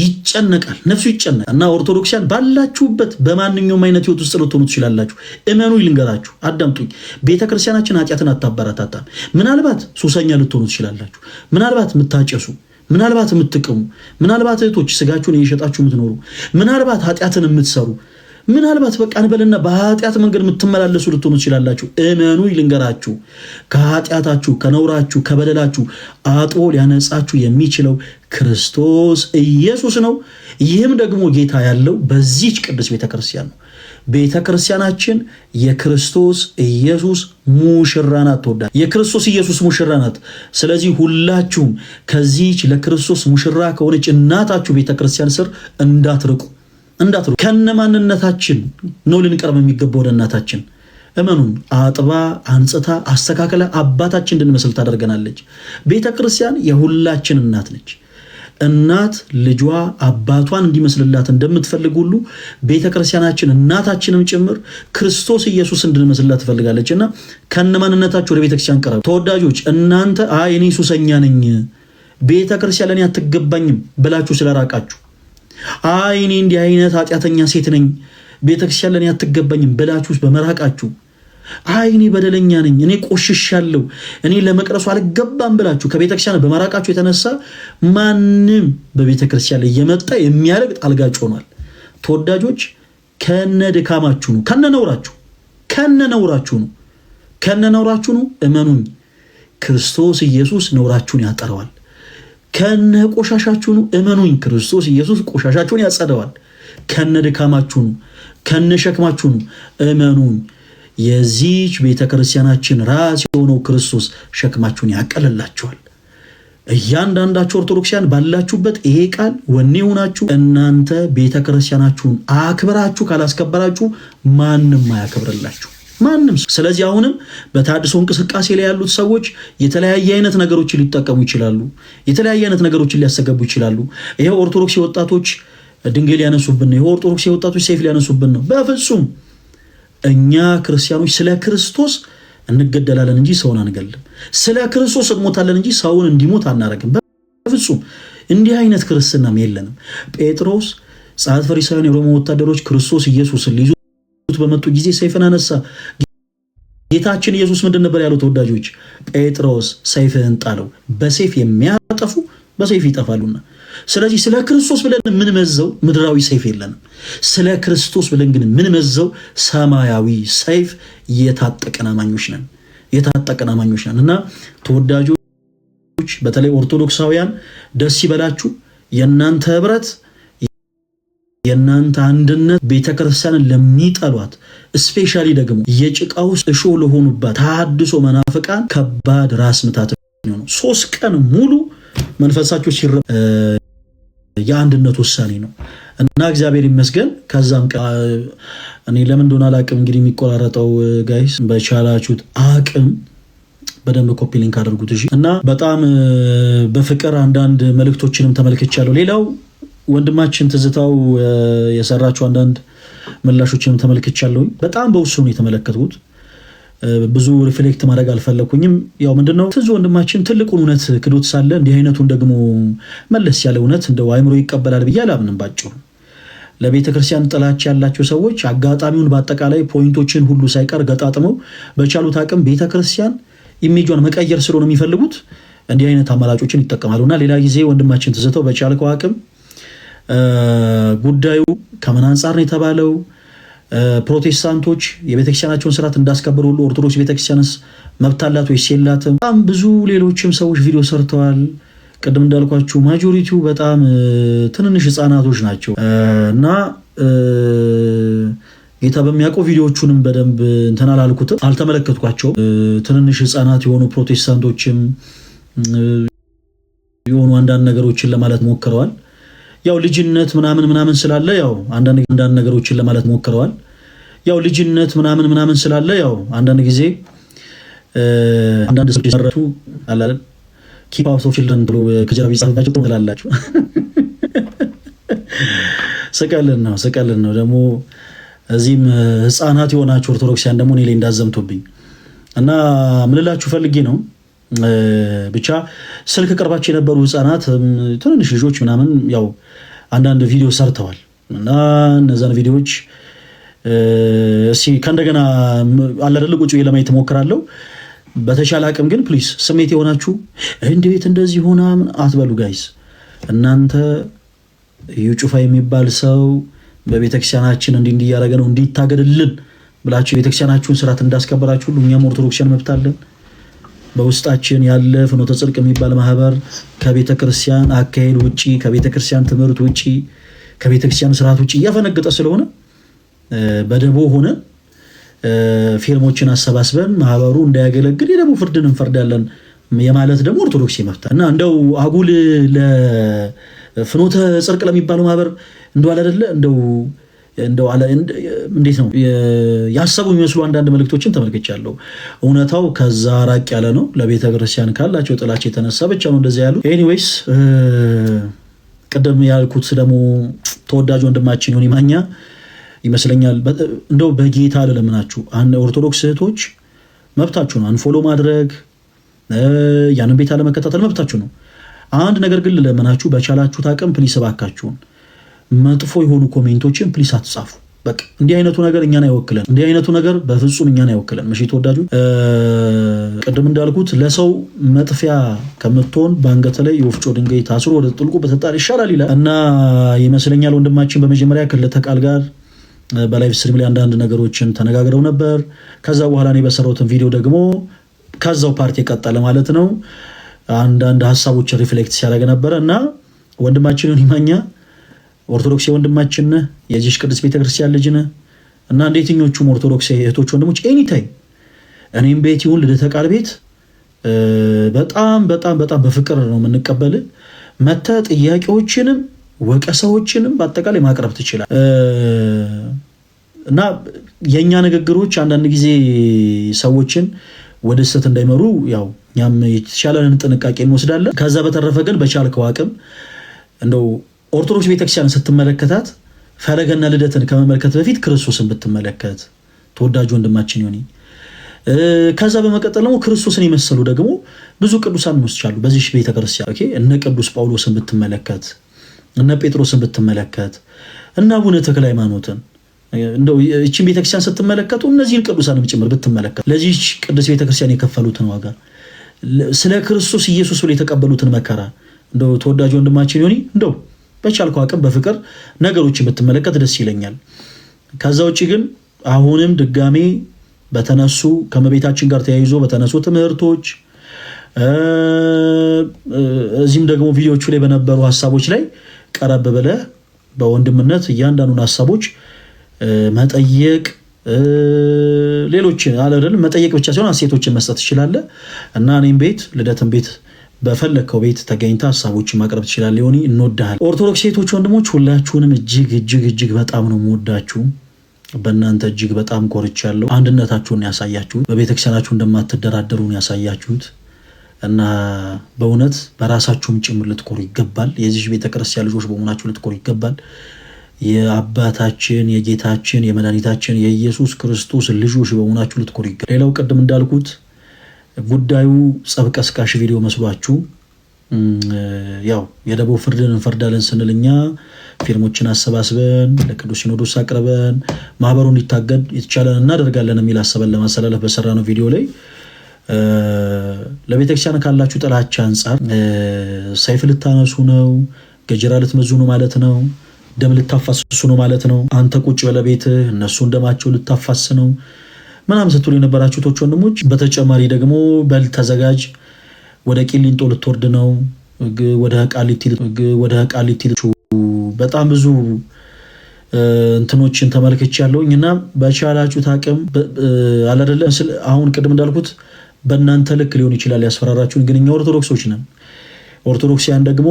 ይጨነቃል፣ ነፍሱ ይጨነቃል። እና ኦርቶዶክሲያን ባላችሁበት በማንኛውም አይነት ህይወት ውስጥ ልትሆኑ ትችላላችሁ። እመኑ፣ ይልንገራችሁ፣ አዳምጡኝ። ቤተክርስቲያናችን ኃጢአትን አታበረታታም። ምናልባት ሱሰኛ ልትሆኑ ትችላላችሁ። ምናልባት የምታጨሱ፣ ምናልባት የምትቅሙ፣ ምናልባት እህቶች ስጋችሁን እየሸጣችሁ የምትኖሩ፣ ምናልባት ኃጢአትን የምትሰሩ፣ ምናልባት በቃ እንበልና በኃጢአት መንገድ የምትመላለሱ ልትሆኑ ትችላላችሁ። እመኑ፣ ይልንገራችሁ፣ ከኃጢአታችሁ፣ ከነውራችሁ፣ ከበደላችሁ አጥቦ ሊያነጻችሁ የሚችለው ክርስቶስ ኢየሱስ ነው። ይህም ደግሞ ጌታ ያለው በዚህች ቅዱስ ቤተክርስቲያን ነው። ቤተክርስቲያናችን የክርስቶስ ኢየሱስ ሙሽራ ናት። ተወዳጅ የክርስቶስ ኢየሱስ ሙሽራ ናት። ስለዚህ ሁላችሁም ከዚህች ለክርስቶስ ሙሽራ ከሆነች እናታችሁ ቤተክርስቲያን ስር እንዳትርቁ። ከነማንነታችን ነው ልንቀርብ የሚገባው ወደ እናታችን። እመኑን፣ አጥባ አንጽታ አስተካከለ አባታችን እንድንመስል ታደርገናለች። ቤተክርስቲያን የሁላችን እናት ነች። እናት ልጇ አባቷን እንዲመስልላት እንደምትፈልግ ሁሉ ቤተክርስቲያናችን እናታችንም ጭምር ክርስቶስ ኢየሱስ እንድንመስልላት ትፈልጋለች። እና ከነማንነታችሁ ወደ ቤተክርስቲያን ቀረቡ። ተወዳጆች፣ እናንተ እኔ ሱሰኛ ነኝ ቤተክርስቲያን ለኔ አትገባኝም ብላችሁ ስለራቃችሁ፣ እኔ እንዲህ አይነት ኃጢአተኛ ሴት ነኝ ቤተክርስቲያን ለኔ አትገባኝም ብላችሁ በመራቃችሁ፣ እኔ በደለኛ ነኝ፣ እኔ ቆሽሻለሁ፣ እኔ ለመቅረሱ አልገባም ብላችሁ ከቤተክርስቲያን በመራቃችሁ የተነሳ ማንም በቤተክርስቲያን ላይ እየመጣ የሚያረግጥ አልጋጭ ሆኗል። ተወዳጆች፣ ከነድካማችሁ ነው፣ ከነነውራችሁ ነው። እመኑኝ፣ ክርስቶስ ኢየሱስ ነውራችሁን ያጠረዋል። ከነ ቆሻሻችሁ ነው። እመኑኝ፣ ክርስቶስ ኢየሱስ ቆሻሻችሁን ያጸደዋል። ከነ ድካማችሁ ነው፣ ከነ ሸክማችሁ ነው። እመኑኝ፣ የዚህች ቤተክርስቲያናችን ራስ የሆነው ክርስቶስ ሸክማችሁን ያቀልላችኋል። እያንዳንዳችሁ ኦርቶዶክሲያን ባላችሁበት ይሄ ቃል ወኔ ሆናችሁ እናንተ ቤተክርስቲያናችሁን አክብራችሁ ካላስከበራችሁ ማንም አያከብርላችሁ፣ ማንም። ስለዚህ አሁንም በታድሶ እንቅስቃሴ ላይ ያሉት ሰዎች የተለያየ አይነት ነገሮችን ሊጠቀሙ ይችላሉ፣ የተለያየ አይነት ነገሮችን ሊያሰገቡ ይችላሉ። ይሄ ኦርቶዶክስ ወጣቶች ድንጋይ ሊያነሱብን ነው፣ ይሄ ኦርቶዶክስ ወጣቶች ሰይፍ ሊያነሱብን ነው። በፍጹም እኛ ክርስቲያኖች ስለ ክርስቶስ እንገደላለን እንጂ ሰውን አንገልም። ስለ ክርስቶስ እንሞታለን እንጂ ሰውን እንዲሞት አናረግም። በፍጹም እንዲህ አይነት ክርስትናም የለንም። ጴጥሮስ፣ ጸሐፍት፣ ፈሪሳውያን፣ የሮማ ወታደሮች ክርስቶስ ኢየሱስን ሊይዙት በመጡ ጊዜ ሰይፍን አነሳ። ጌታችን ኢየሱስ ምንድን ነበር ያለው? ተወዳጆች፣ ጴጥሮስ ሰይፍህን ጣለው፣ በሰይፍ የሚያጠፉ በሰይፍ ይጠፋሉና። ስለዚህ ስለ ክርስቶስ ብለን የምንመዘው ምድራዊ ሰይፍ የለንም። ስለ ክርስቶስ ብለን ግን የምንመዘው ሰማያዊ ሰይፍ የታጠቅን አማኞች ነን። እና ተወዳጆች፣ በተለይ ኦርቶዶክሳውያን ደስ ይበላችሁ። የእናንተ ህብረት፣ የእናንተ አንድነት ቤተክርስቲያንን ለሚጠሏት ስፔሻሊ ደግሞ የጭቃ ውስጥ እሾህ ለሆኑባት ተሐድሶ መናፍቃን ከባድ ራስ ምታት ነው። 3 ቀን ሙሉ መንፈሳቸው የአንድነት ውሳኔ ነው እና እግዚአብሔር ይመስገን። ከዛም እኔ ለምን እንደሆነ አላቅም እንግዲህ የሚቆራረጠው ጋይስ፣ በቻላችሁት አቅም በደንብ ኮፒ ሊንክ አድርጉት እሺ። እና በጣም በፍቅር አንዳንድ መልእክቶችንም ተመልክቻለሁ። ሌላው ወንድማችን ትዝታው የሰራቸው አንዳንድ ምላሾችንም ተመልክቻለሁ። በጣም በውስኑ የተመለከቱት ብዙ ሪፍሌክት ማድረግ አልፈለኩኝም። ያው ምንድነው ትዝ ወንድማችን ትልቁን እውነት ክዶት ሳለ እንዲህ አይነቱን ደግሞ መለስ ያለ እውነት እንደው አይምሮ ይቀበላል ብዬ አላምንም። ባጭሩ ለቤተ ክርስቲያን ጥላቻ ያላቸው ሰዎች አጋጣሚውን በአጠቃላይ ፖይንቶችን ሁሉ ሳይቀር ገጣጥመው በቻሉት አቅም ቤተ ክርስቲያን ኢሜጇን መቀየር ስለሆነ የሚፈልጉት እንዲህ አይነት አማራጮችን ይጠቀማሉና ሌላ ጊዜ ወንድማችን ትዝተው በቻልከው አቅም ጉዳዩ ከምን አንጻር ነው የተባለው፣ ፕሮቴስታንቶች የቤተክርስቲያናቸውን ስርዓት እንዳስከበሩ ሁሉ ኦርቶዶክስ ቤተክርስቲያንስ መብት አላት ወይስ የላትም? በጣም ብዙ ሌሎችም ሰዎች ቪዲዮ ሰርተዋል። ቅድም እንዳልኳችሁ ማጆሪቲው በጣም ትንንሽ ህፃናቶች ናቸው እና ጌታ በሚያውቀው ቪዲዮዎቹንም በደንብ እንትን አላልኩትም፣ አልተመለከትኳቸውም። ትንንሽ ህፃናት የሆኑ ፕሮቴስታንቶችም የሆኑ አንዳንድ ነገሮችን ለማለት ሞክረዋል። ያው ልጅነት ምናምን ስላለ ያው አንዳንድ ነገሮችን ለማለት ሞክረዋል። ያው ልጅነት ምናምን ስላለ ያው አንዳንድ ጊዜ አንዳንድ ሰዎች ተረቱ አላለ ኪፕ አውት ኦፍ ቺልድረን ብሎ ከጀርባ ይጻፍባቸው ትላላችሁ። ሰቀልን ነው ደግሞ እዚህም ህፃናት የሆናችሁ ኦርቶዶክሲያን ደግሞ እኔ ላይ እንዳዘምቱብኝ እና ምንላችሁ ፈልጌ ነው። ብቻ ስልክ ቅርባቸው የነበሩ ህፃናት ትንንሽ ልጆች ምናምን ያው አንዳንድ ቪዲዮ ሰርተዋል እና እነዛን ቪዲዮዎች ከእንደገና አለደል ቁጭ ለማየት እሞክራለሁ። በተሻለ አቅም ግን ፕሊስ ስሜት የሆናችሁ እንዴት እንደዚህ ሆና አትበሉ ጋይስ። እናንተ እዩ ጩፋ የሚባል ሰው በቤተክርስቲያናችን እንዲህ እያደረገ ነው እንዲታገድልን ብላችሁ የቤተክርስቲያናችሁን ስርዓት እንዳስከበራችሁ ሁሉ እኛም ኦርቶዶክሲያን መብት አለን። በውስጣችን ያለ ፍኖተ ጽድቅ የሚባል ማህበር ከቤተክርስቲያን አካሄድ ውጪ፣ ከቤተክርስቲያን ትምህርት ውጪ፣ ከቤተክርስቲያን ስርዓት ውጪ እያፈነገጠ ስለሆነ በደቦ ሆነ ፊርሞችን አሰባስበን ማህበሩ እንዳያገለግል የደቦ ፍርድን እንፈርዳለን የማለት ደግሞ ኦርቶዶክስ መብት እና እንደው አጉል ለፍኖተ ጽድቅ ለሚባለው ማህበር እንደው አይደለ እንደው እንዴት ነው ያሰቡ የሚመስሉ አንዳንድ መልእክቶችን ተመልክቻለሁ። እውነታው ከዛ ራቅ ያለ ነው። ለቤተ ክርስቲያን ካላቸው ጥላቻ የተነሳ ብቻ ነው እንደዛ ያሉ። ኤኒዌይስ ቀደም ያልኩት ደግሞ ተወዳጅ ወንድማችን ዮኒ ማኛ ይመስለኛል እንደው በጌታ ለለምናችሁ ኦርቶዶክስ እህቶች መብታችሁ ነው። አንፎሎ ማድረግ ያንን ቤት አለመከታተል መብታችሁ ነው። አንድ ነገር ግን ለለምናችሁ በቻላችሁት አቅም ፕሊስ እባካችሁን መጥፎ የሆኑ ኮሜንቶችን ፕሊስ አትጻፉ። በቃ እንዲህ አይነቱ ነገር እኛን አይወክለን። እንዲህ አይነቱ ነገር በፍጹም እኛን አይወክለን። መቼ ተወዳጁ ቅድም እንዳልኩት ለሰው መጥፊያ ከምትሆን በአንገት ላይ የወፍጮ ድንጋይ ታስሮ ወደ ጥልቁ በተጣለ ይሻላል ይላል እና ይመስለኛል ወንድማችን በመጀመሪያ ከለተቃል ጋር በላይቭ ስትሪም ላይ አንዳንድ ነገሮችን ተነጋግረው ነበር። ከዛ በኋላ እኔ በሰራሁትን ቪዲዮ ደግሞ ከዛው ፓርቲ ቀጠለ ማለት ነው። አንዳንድ ሀሳቦችን ሪፍሌክት ሲያደርግ ነበር እና ወንድማችን ዮኒ ማኛ ኦርቶዶክስ ወንድማችን ነህ፣ የዚህ ቅዱስ ቤተክርስቲያን ልጅ ነህ እና እንደየትኞቹም ኦርቶዶክስ እህቶች ወንድሞች ኤኒታይም እኔም ቤት ይሁን ልደተ ቃል ቤት በጣም በፍቅር ነው የምንቀበል። መተህ ጥያቄዎችንም ወቀሳዎችንም በአጠቃላይ ማቅረብ ትችላል እና የኛ ንግግሮች አንዳንድ ጊዜ ሰዎችን ወደ ስህተት እንዳይመሩ ያው እኛም የተሻለንን ጥንቃቄ እንወስዳለን። ከዛ በተረፈ ግን በቻልከው አቅም እንደው ኦርቶዶክስ ቤተክርስቲያን ስትመለከታት ፈለገና ልደትን ከመመልከት በፊት ክርስቶስን ብትመለከት ተወዳጅ ወንድማችን ዮኒ። ከዛ በመቀጠል ደግሞ ክርስቶስን የመሰሉ ደግሞ ብዙ ቅዱሳን ወስቻሉ በዚህ ቤተክርስቲያን። ኦኬ እነ ቅዱስ ጳውሎስን ብትመለከት፣ እነ ጴጥሮስን ብትመለከት፣ እና አቡነ ተክለ ሃይማኖትን እንደው እቺን ቤተክርስቲያን ስትመለከቱ እነዚህን ቅዱሳንም ጭምር ብትመለከት ለዚህ ቅዱስ ቤተክርስቲያን የከፈሉትን ዋጋ ስለ ክርስቶስ ኢየሱስ ብለው የተቀበሉትን መከራ እንደው ተወዳጅ ወንድማችን ዮኒ እንደው በቻልከው አቅም በፍቅር ነገሮችን ብትመለከት ደስ ይለኛል። ከዛ ውጪ ግን አሁንም ድጋሜ በተነሱ ከመቤታችን ጋር ተያይዞ በተነሱ ትምህርቶች እዚህም ደግሞ ቪዲዮቹ ላይ በነበሩ ሐሳቦች ላይ ቀረብ ብለህ በወንድምነት እያንዳንዱን ሐሳቦች መጠየቅ ሌሎችን አለደል መጠየቅ ብቻ ሳይሆን አስተያየቶችን መስጠት ትችላለህ እና እኔም ቤት ልደትም ቤት በፈለከው ቤት ተገኝታ ሐሳቦችን ማቅረብ ትችላለህ። ዮኒ እንወዳለን። ኦርቶዶክስ ሴቶች ወንድሞች ሁላችሁንም እጅግ በጣም ነው የምወዳችሁ። በእናንተ እጅግ በጣም ኮርቻለሁ። አንድነታችሁን ያሳያችሁት፣ በቤተክርስቲያናችሁ እንደማትደራደሩን ያሳያችሁት እና በእውነት በራሳችሁም ጭምር ልትኮሩ ይገባል። የዚህ ቤተክርስቲያን ልጆች በመሆናችሁ ልትኮሩ ይገባል። የአባታችን የጌታችን የመድኃኒታችን የኢየሱስ ክርስቶስ ልጆች በመሆናችሁ ልትኮሩ ይገባል። ሌላው ቅድም እንዳልኩት ጉዳዩ ጸብ ቀስቃሽ ቪዲዮ መስሏችሁ ያው የደቡብ ፍርድን እንፈርዳለን ስንልኛ ፊርሞችን አሰባስበን ለቅዱስ ሲኖዶስ አቅርበን ማህበሩ እንዲታገድ የተቻለን እናደርጋለን የሚል አሰበን ለማስተላለፍ በሰራነው ቪዲዮ ላይ ለቤተክርስቲያን ካላችሁ ጥላቻ አንጻር ሰይፍ ልታነሱ ነው፣ ገጀራ ልትመዙ ነው ማለት ነው፣ ደም ልታፋስሱ ነው ማለት ነው፣ አንተ ቁጭ በለቤትህ እነሱ እንደማቸው ልታፋስ ነው ምናምን ስትሉ የነበራችሁ ቶች ወንድሞች፣ በተጨማሪ ደግሞ በል ተዘጋጅ ወደ ቂሊንጦ ልትወርድ ነው፣ ወደ ቃሊቲ በጣም ብዙ እንትኖችን ተመልክቻለሁ እና በቻላችሁ ታቅም አላደለ አሁን ቅድም እንዳልኩት በእናንተ ልክ ሊሆን ይችላል ያስፈራራችሁን፣ ግን እኛ ኦርቶዶክሶች ነን። ኦርቶዶክሲያን ደግሞ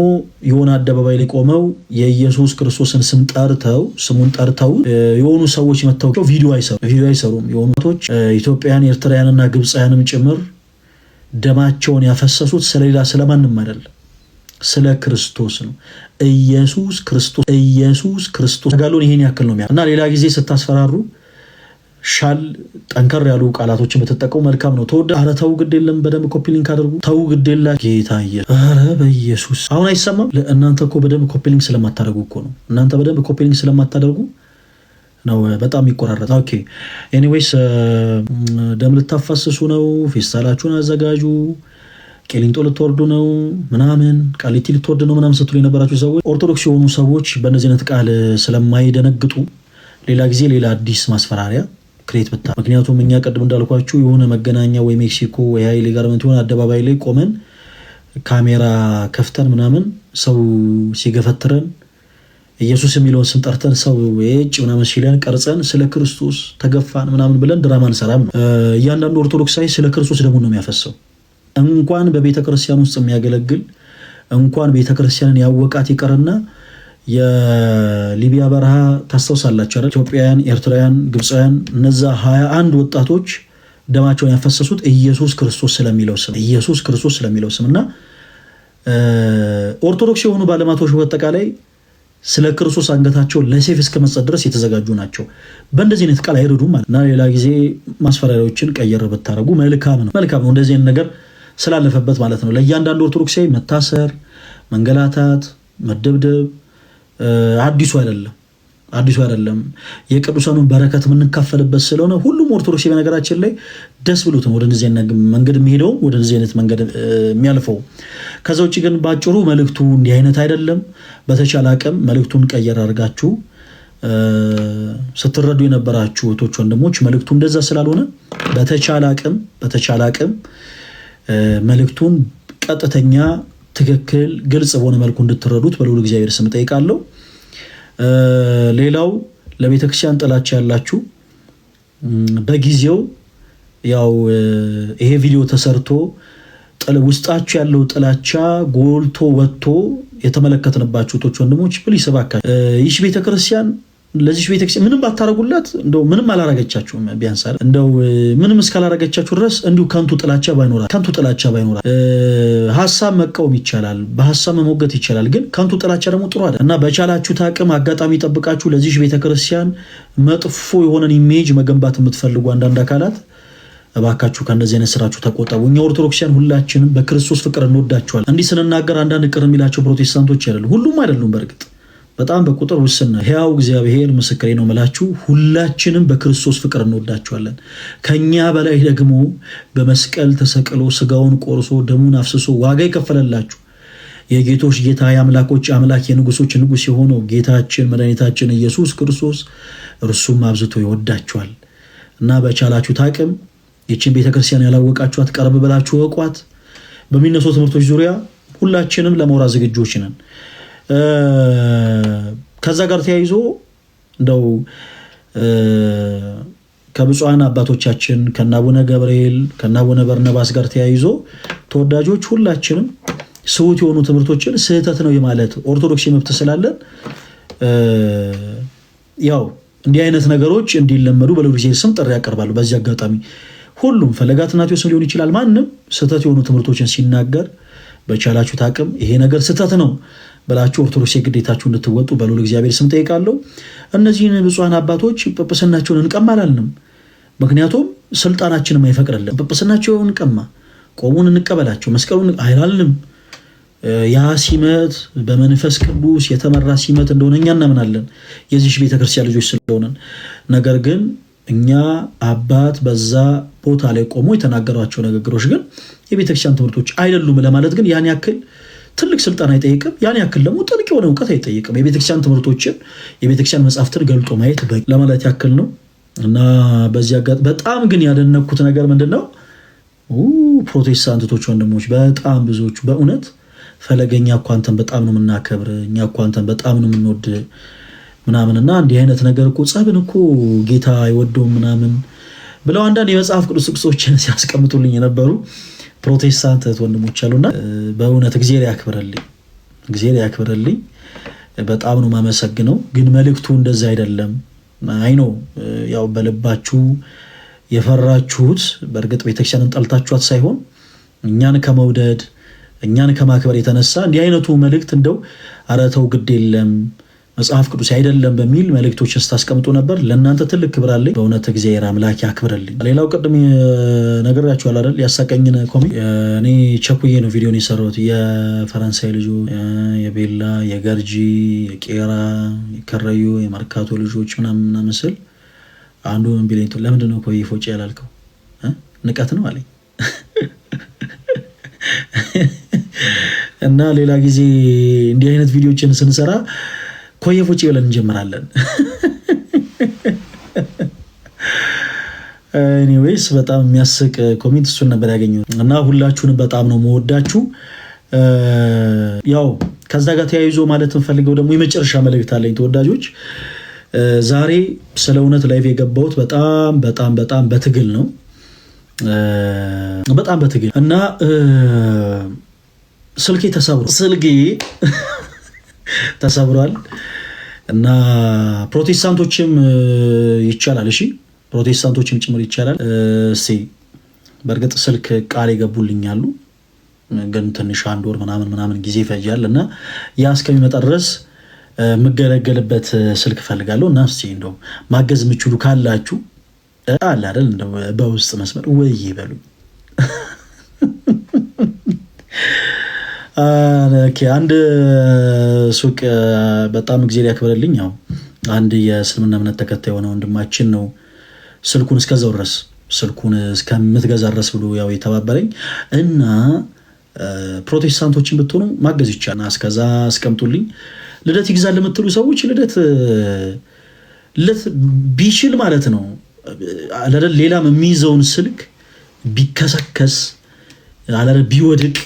የሆነ አደባባይ ላይ ቆመው የኢየሱስ ክርስቶስን ስሙን ጠርተው የሆኑ ሰዎች መጥተው ቪዲዮ አይሰሩም። የሆኑ ቶች ኢትዮጵያን ኤርትራውያንና ግብፃውያንም ጭምር ደማቸውን ያፈሰሱት ስለሌላ ስለማንም አይደለም፣ ስለ ክርስቶስ ነው። ኢየሱስ ክርስቶስ ጋሉን ይሄን ያክል ነው እና ሌላ ጊዜ ስታስፈራሩ ሻል ጠንከር ያሉ ቃላቶችን በተጠቀሙ መልካም ነው። ኧረ ተው ግድ የለም በደንብ ኮፒ ሊንክ አድርጉ። ተው ግድ የላ ጌታ ኧረ በኢየሱስ አሁን አይሰማም። እናንተ እኮ በደንብ ኮፒ ሊንክ ስለማታደርጉ እኮ ነው። እናንተ በደንብ ኮፒ ሊንክ ስለማታደርጉ ነው በጣም ይቆራረጥ። ኦኬ ኤኒዌይስ ደም ልታፋስሱ ነው፣ ፌስታላችሁን አዘጋጁ፣ ቂሊንጦ ልትወርዱ ነው ምናምን፣ ቃሊቲ ልትወርዱ ነው ምናምን ስትሉ የነበራችሁ ሰዎች ኦርቶዶክስ የሆኑ ሰዎች በእነዚህ አይነት ቃል ስለማይደነግጡ ሌላ ጊዜ ሌላ አዲስ ማስፈራሪያ ክሬት ብታ። ምክንያቱም እኛ ቀድም እንዳልኳችሁ የሆነ መገናኛ ወይ ሜክሲኮ ወይ ኃይሌ ጋርመንት የሆነ አደባባይ ላይ ቆመን ካሜራ ከፍተን ምናምን ሰው ሲገፈትረን ኢየሱስ የሚለውን ስም ጠርተን ሰው እጭ ምናምን ሲለን ቀርጸን ስለ ክርስቶስ ተገፋን ምናምን ብለን ድራማ እንሰራም ነው። እያንዳንዱ ኦርቶዶክሳዊ ስለ ክርስቶስ ደሙን ነው የሚያፈሰው። እንኳን በቤተ ክርስቲያን ውስጥ የሚያገለግል እንኳን ቤተ ክርስቲያንን ያወቃት ይቀርና የሊቢያ በረሃ ታስታውሳላችሁ አይደል? ኢትዮጵያውያን፣ ኤርትራውያን፣ ግብፃውያን እነዛ 21 ወጣቶች ደማቸውን ያፈሰሱት ኢየሱስ ክርስቶስ ስለሚለው ስም እና ኦርቶዶክስ የሆኑ ባለማቶች በአጠቃላይ ስለ ክርስቶስ አንገታቸው ለሰይፍ እስከ መስጠት ድረስ የተዘጋጁ ናቸው። በእንደዚህ አይነት ቃል አይረዱም ማለት እና ሌላ ጊዜ ማስፈራሪያዎችን ቀየር ብታረጉ መልካም ነው። እንደዚህ አይነት ነገር ስላለፈበት ማለት ነው። ለእያንዳንዱ ኦርቶዶክሳዊ መታሰር፣ መንገላታት፣ መደብደብ አዲሱ አይደለም። የቅዱሳኑን በረከት የምንካፈልበት ስለሆነ ሁሉም ኦርቶዶክስ በነገራችን ላይ ደስ ብሎት ነው ወደ እንደዚህ አይነት መንገድ የሚሄደው፣ ወደ እንደዚህ አይነት መንገድ የሚያልፈው። ከዛ ውጭ ግን ባጭሩ መልእክቱ እንዲህ አይነት አይደለም። በተቻለ አቅም መልእክቱን ቀየር አድርጋችሁ ስትረዱ የነበራችሁ እህቶች ወንድሞች፣ መልእክቱ እንደዛ ስላልሆነ በተቻለ አቅም መልእክቱን ቀጥተኛ፣ ትክክል፣ ግልጽ በሆነ መልኩ እንድትረዱት በልዑል እግዚአብሔር ስም ጠይቃለሁ። ሌላው ለቤተክርስቲያን ጥላቻ ያላችሁ በጊዜው ያው ይሄ ቪዲዮ ተሰርቶ ውስጣችሁ ያለው ጥላቻ ጎልቶ ወጥቶ የተመለከትንባችሁ ቶች ወንድሞች ፕሊስ እባካችሁ ይህች ቤተክርስቲያን ለዚህ ቤተክርስቲያን ምንም ባታረጉላት እንደው ምንም አላረገቻችሁም። ቢያንስ እንደው ምንም እስካላረገቻችሁ ድረስ እንዲሁ ከንቱ ጥላቻ ባይኖራት ሐሳብ መቃወም ይቻላል፣ በሐሳብ መሞገት ይቻላል። ግን ከንቱ ጥላቻ ደግሞ ጥሩ አይደል እና በቻላችሁት አቅም አጋጣሚ ጠብቃችሁ ለዚህ ቤተክርስቲያን መጥፎ የሆነን ኢሜጅ መገንባት የምትፈልጉ አንዳንድ አካላት እባካችሁ ከእንደዚህ አይነት ስራችሁ ተቆጠቡ። እኛ ኦርቶዶክሲያን ሁላችንም በክርስቶስ ፍቅር እንወዳቸዋለን። እንዲህ ስንናገር አንዳንድ ቅር የሚላቸው ፕሮቴስታንቶች አይደሉም፣ ሁሉም አይደሉም። በእርግጥ በጣም በቁጥር ውስን ነው። ሕያው እግዚአብሔር ምስክሬ ነው የምላችሁ፣ ሁላችንም በክርስቶስ ፍቅር እንወዳቸዋለን። ከኛ በላይ ደግሞ በመስቀል ተሰቅሎ ስጋውን ቆርሶ ደሙን አፍስሶ ዋጋ የከፈለላችሁ የጌቶች ጌታ የአምላኮች አምላክ የንጉሶች ንጉስ የሆነው ጌታችን መድኃኒታችን ኢየሱስ ክርስቶስ እርሱም አብዝቶ ይወዳችኋል እና በቻላችሁት አቅም ይህችን ቤተክርስቲያን ያላወቃችኋት ቀርብ ብላችሁ ወቋት። በሚነሱ ትምህርቶች ዙሪያ ሁላችንም ለማውራት ዝግጆች ነን። ከዛ ጋር ተያይዞ እንደው ከብፁዓን አባቶቻችን ከነ አቡነ ገብርኤል ከነ አቡነ በርነባስ ጋር ተያይዞ ተወዳጆች ሁላችንም ስሁት የሆኑ ትምህርቶችን ስህተት ነው የማለት ኦርቶዶክስ መብት ስላለን ያው እንዲህ አይነት ነገሮች እንዲለመዱ በልዑል እግዚአብሔር ስም ጥሪ ያቀርባሉ። በዚህ አጋጣሚ ሁሉም ፈለገ አትናቴዎስ ሊሆን ይችላል፣ ማንም ስህተት የሆኑ ትምህርቶችን ሲናገር በቻላችሁት አቅም ይሄ ነገር ስህተት ነው ብላችሁ ኦርቶዶክስ ግዴታችሁ እንድትወጡ በልዑል እግዚአብሔር ስም ጠይቃለሁ። እነዚህን ብፁዓን አባቶች ጵጵስናቸውን እንቀማ አላልንም፣ ምክንያቱም ስልጣናችንም አይፈቅድልን። ጵጵስናቸውን እንቀማ፣ ቆሙን እንቀበላቸው፣ መስቀሉን አይላልንም። ያ ሲመት በመንፈስ ቅዱስ የተመራ ሲመት እንደሆነ እኛ እናምናለን የዚህ ቤተክርስቲያን ልጆች ስለሆነን። ነገር ግን እኛ አባት በዛ ቦታ ላይ ቆሞ የተናገሯቸው ንግግሮች ግን የቤተክርስቲያን ትምህርቶች አይደሉም ለማለት ግን ያን ያክል ትልቅ ስልጣን አይጠይቅም። ያን ያክል ደግሞ ጥልቅ የሆነ እውቀት አይጠይቅም። የቤተክርስቲያን ትምህርቶችን የቤተክርስቲያን መጻሕፍትን ገልጦ ማየት ለማለት ያክል ነው። እና በዚህ አጋጣሚ በጣም ግን ያደነኩት ነገር ምንድነው ፕሮቴስታንቶች ወንድሞች በጣም ብዙዎቹ በእውነት ፈለገኛ እኮ አንተን በጣም ነው የምናከብር፣ እኛ እኮ አንተን በጣም ነው የምንወድ ምናምንና እንዲህ አይነት ነገር እኮ ጸብን እኮ ጌታ አይወደውም ምናምን ብለው አንዳንድ የመጽሐፍ ቅዱስ ጥቅሶችን ሲያስቀምጡልኝ የነበሩ ፕሮቴስታንት ወንድሞች አሉና በእውነት እግዚአብሔር ያክብርልኝ በጣም ነው ማመሰግነው። ግን መልእክቱ እንደዛ አይደለም። አይ ነው ያው በልባችሁ የፈራችሁት በእርግጥ ቤተክርስቲያንን ጠልታችኋት ሳይሆን እኛን ከመውደድ እኛን ከማክበር የተነሳ እንዲህ አይነቱ መልእክት እንደው ኧረ ተው ግድ የለም መጽሐፍ ቅዱስ አይደለም በሚል መልእክቶችን ስታስቀምጡ ነበር። ለእናንተ ትልቅ ክብር አለኝ በእውነት እግዚአብሔር አምላክ ያክብርልኝ። ሌላው ቅድም ነግሬያችኋለሁ አይደል ያሳቀኝን ኮሜንት እኔ ቸኩዬ ነው ቪዲዮን የሰራሁት የፈረንሳይ ልጆች የቤላ የገርጂ የቄራ የከረዩ የመርካቶ ልጆች ምናምን ስል አንዱ ምን ቢለኝ ለምንድን ነው ኮይ ፎጭ ያላልከው ንቀት ነው አለኝ። እና ሌላ ጊዜ እንዲህ አይነት ቪዲዮችን ስንሰራ ኮይ ፎጭ ብለን እንጀምራለን። ኤኒዌይስ በጣም የሚያስቅ ኮሜንት እሱን ነበር ያገኘሁት። እና ሁላችሁንም በጣም ነው መወዳችሁ። ያው ከዛ ጋር ተያይዞ ማለት እንፈልገው ደግሞ የመጨረሻ መልእክት አለኝ ተወዳጆች። ዛሬ ስለ እውነት ላይቭ የገባሁት በጣም በትግል ነው። በጣም በትግል እና ስልኬ ተሰብሯል እና ፕሮቴስታንቶችም ይቻላል። እሺ ፕሮቴስታንቶችም ጭምር ይቻላል። እሺ በእርግጥ ስልክ ቃል ይገቡልኛሉ ግን ትንሽ አንድ ወር ምናምን ጊዜ ይፈጃል እና ያ እስከሚመጣ ድረስ የምገለገልበት ስልክ ፈልጋለሁ እና እስቲ እንደው ማገዝ የምችሉ ካላችሁ አለ አይደል እንደው በውስጥ መስመር ወይ ይበሉ። ኦኬ አንድ ሱቅ በጣም እግዚአብሔር ያክብርልኝ። ያው አንድ የእስልምና እምነት ተከታይ የሆነ ወንድማችን ነው ስልኩን እስከምትገዛ ድረስ ብሎ ያው የተባበረኝ እና ፕሮቴስታንቶችን ብትሆኑ ማገዝ ይቻላል። እስከዛ አስቀምጡልኝ። ልደት ይግዛል ለምትሉ ሰዎች ልደት ቢችል ማለት ነው አይደል ሌላም የሚይዘውን ስልክ ቢከሰከስ አላረ ቢወድቅ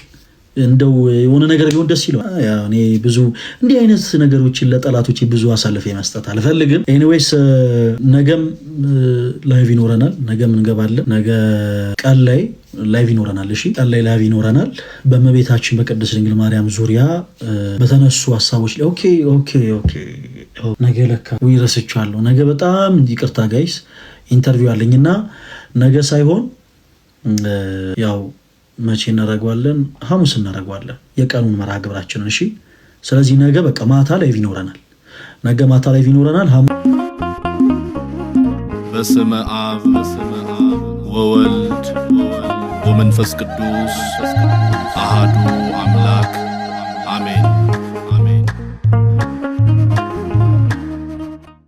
እንደው የሆነ ነገር ቢሆን ደስ ይላል። ያው እኔ ብዙ እንዲህ አይነት ነገሮችን ለጠላቶች ብዙ አሳልፌ መስጠት አልፈልግም። ኤኒዌይስ ነገም ላይቭ ይኖረናል። ነገም እንገባለን። ነገ ቀን ላይ ላይቭ ይኖረናል። እሺ ቀን ላይ ላይቭ ይኖረናል። በእመቤታችን በቅድስት ድንግል ማርያም ዙሪያ በተነሱ ሐሳቦች ላይ ኦኬ ነገ ለካ ረስቻለሁ። ነገ በጣም ይቅርታ ጋይስ ኢንተርቪው አለኝና ነገ ሳይሆን ያው መቼ እናደርገዋለን? ሐሙስ እናደርገዋለን የቀኑን መርሃ ግብራችንን። እሺ ስለዚህ ነገ በቃ ማታ ላይቭ ይኖረናል። በስመ አብ ወወልድ ወመንፈስ ቅዱስ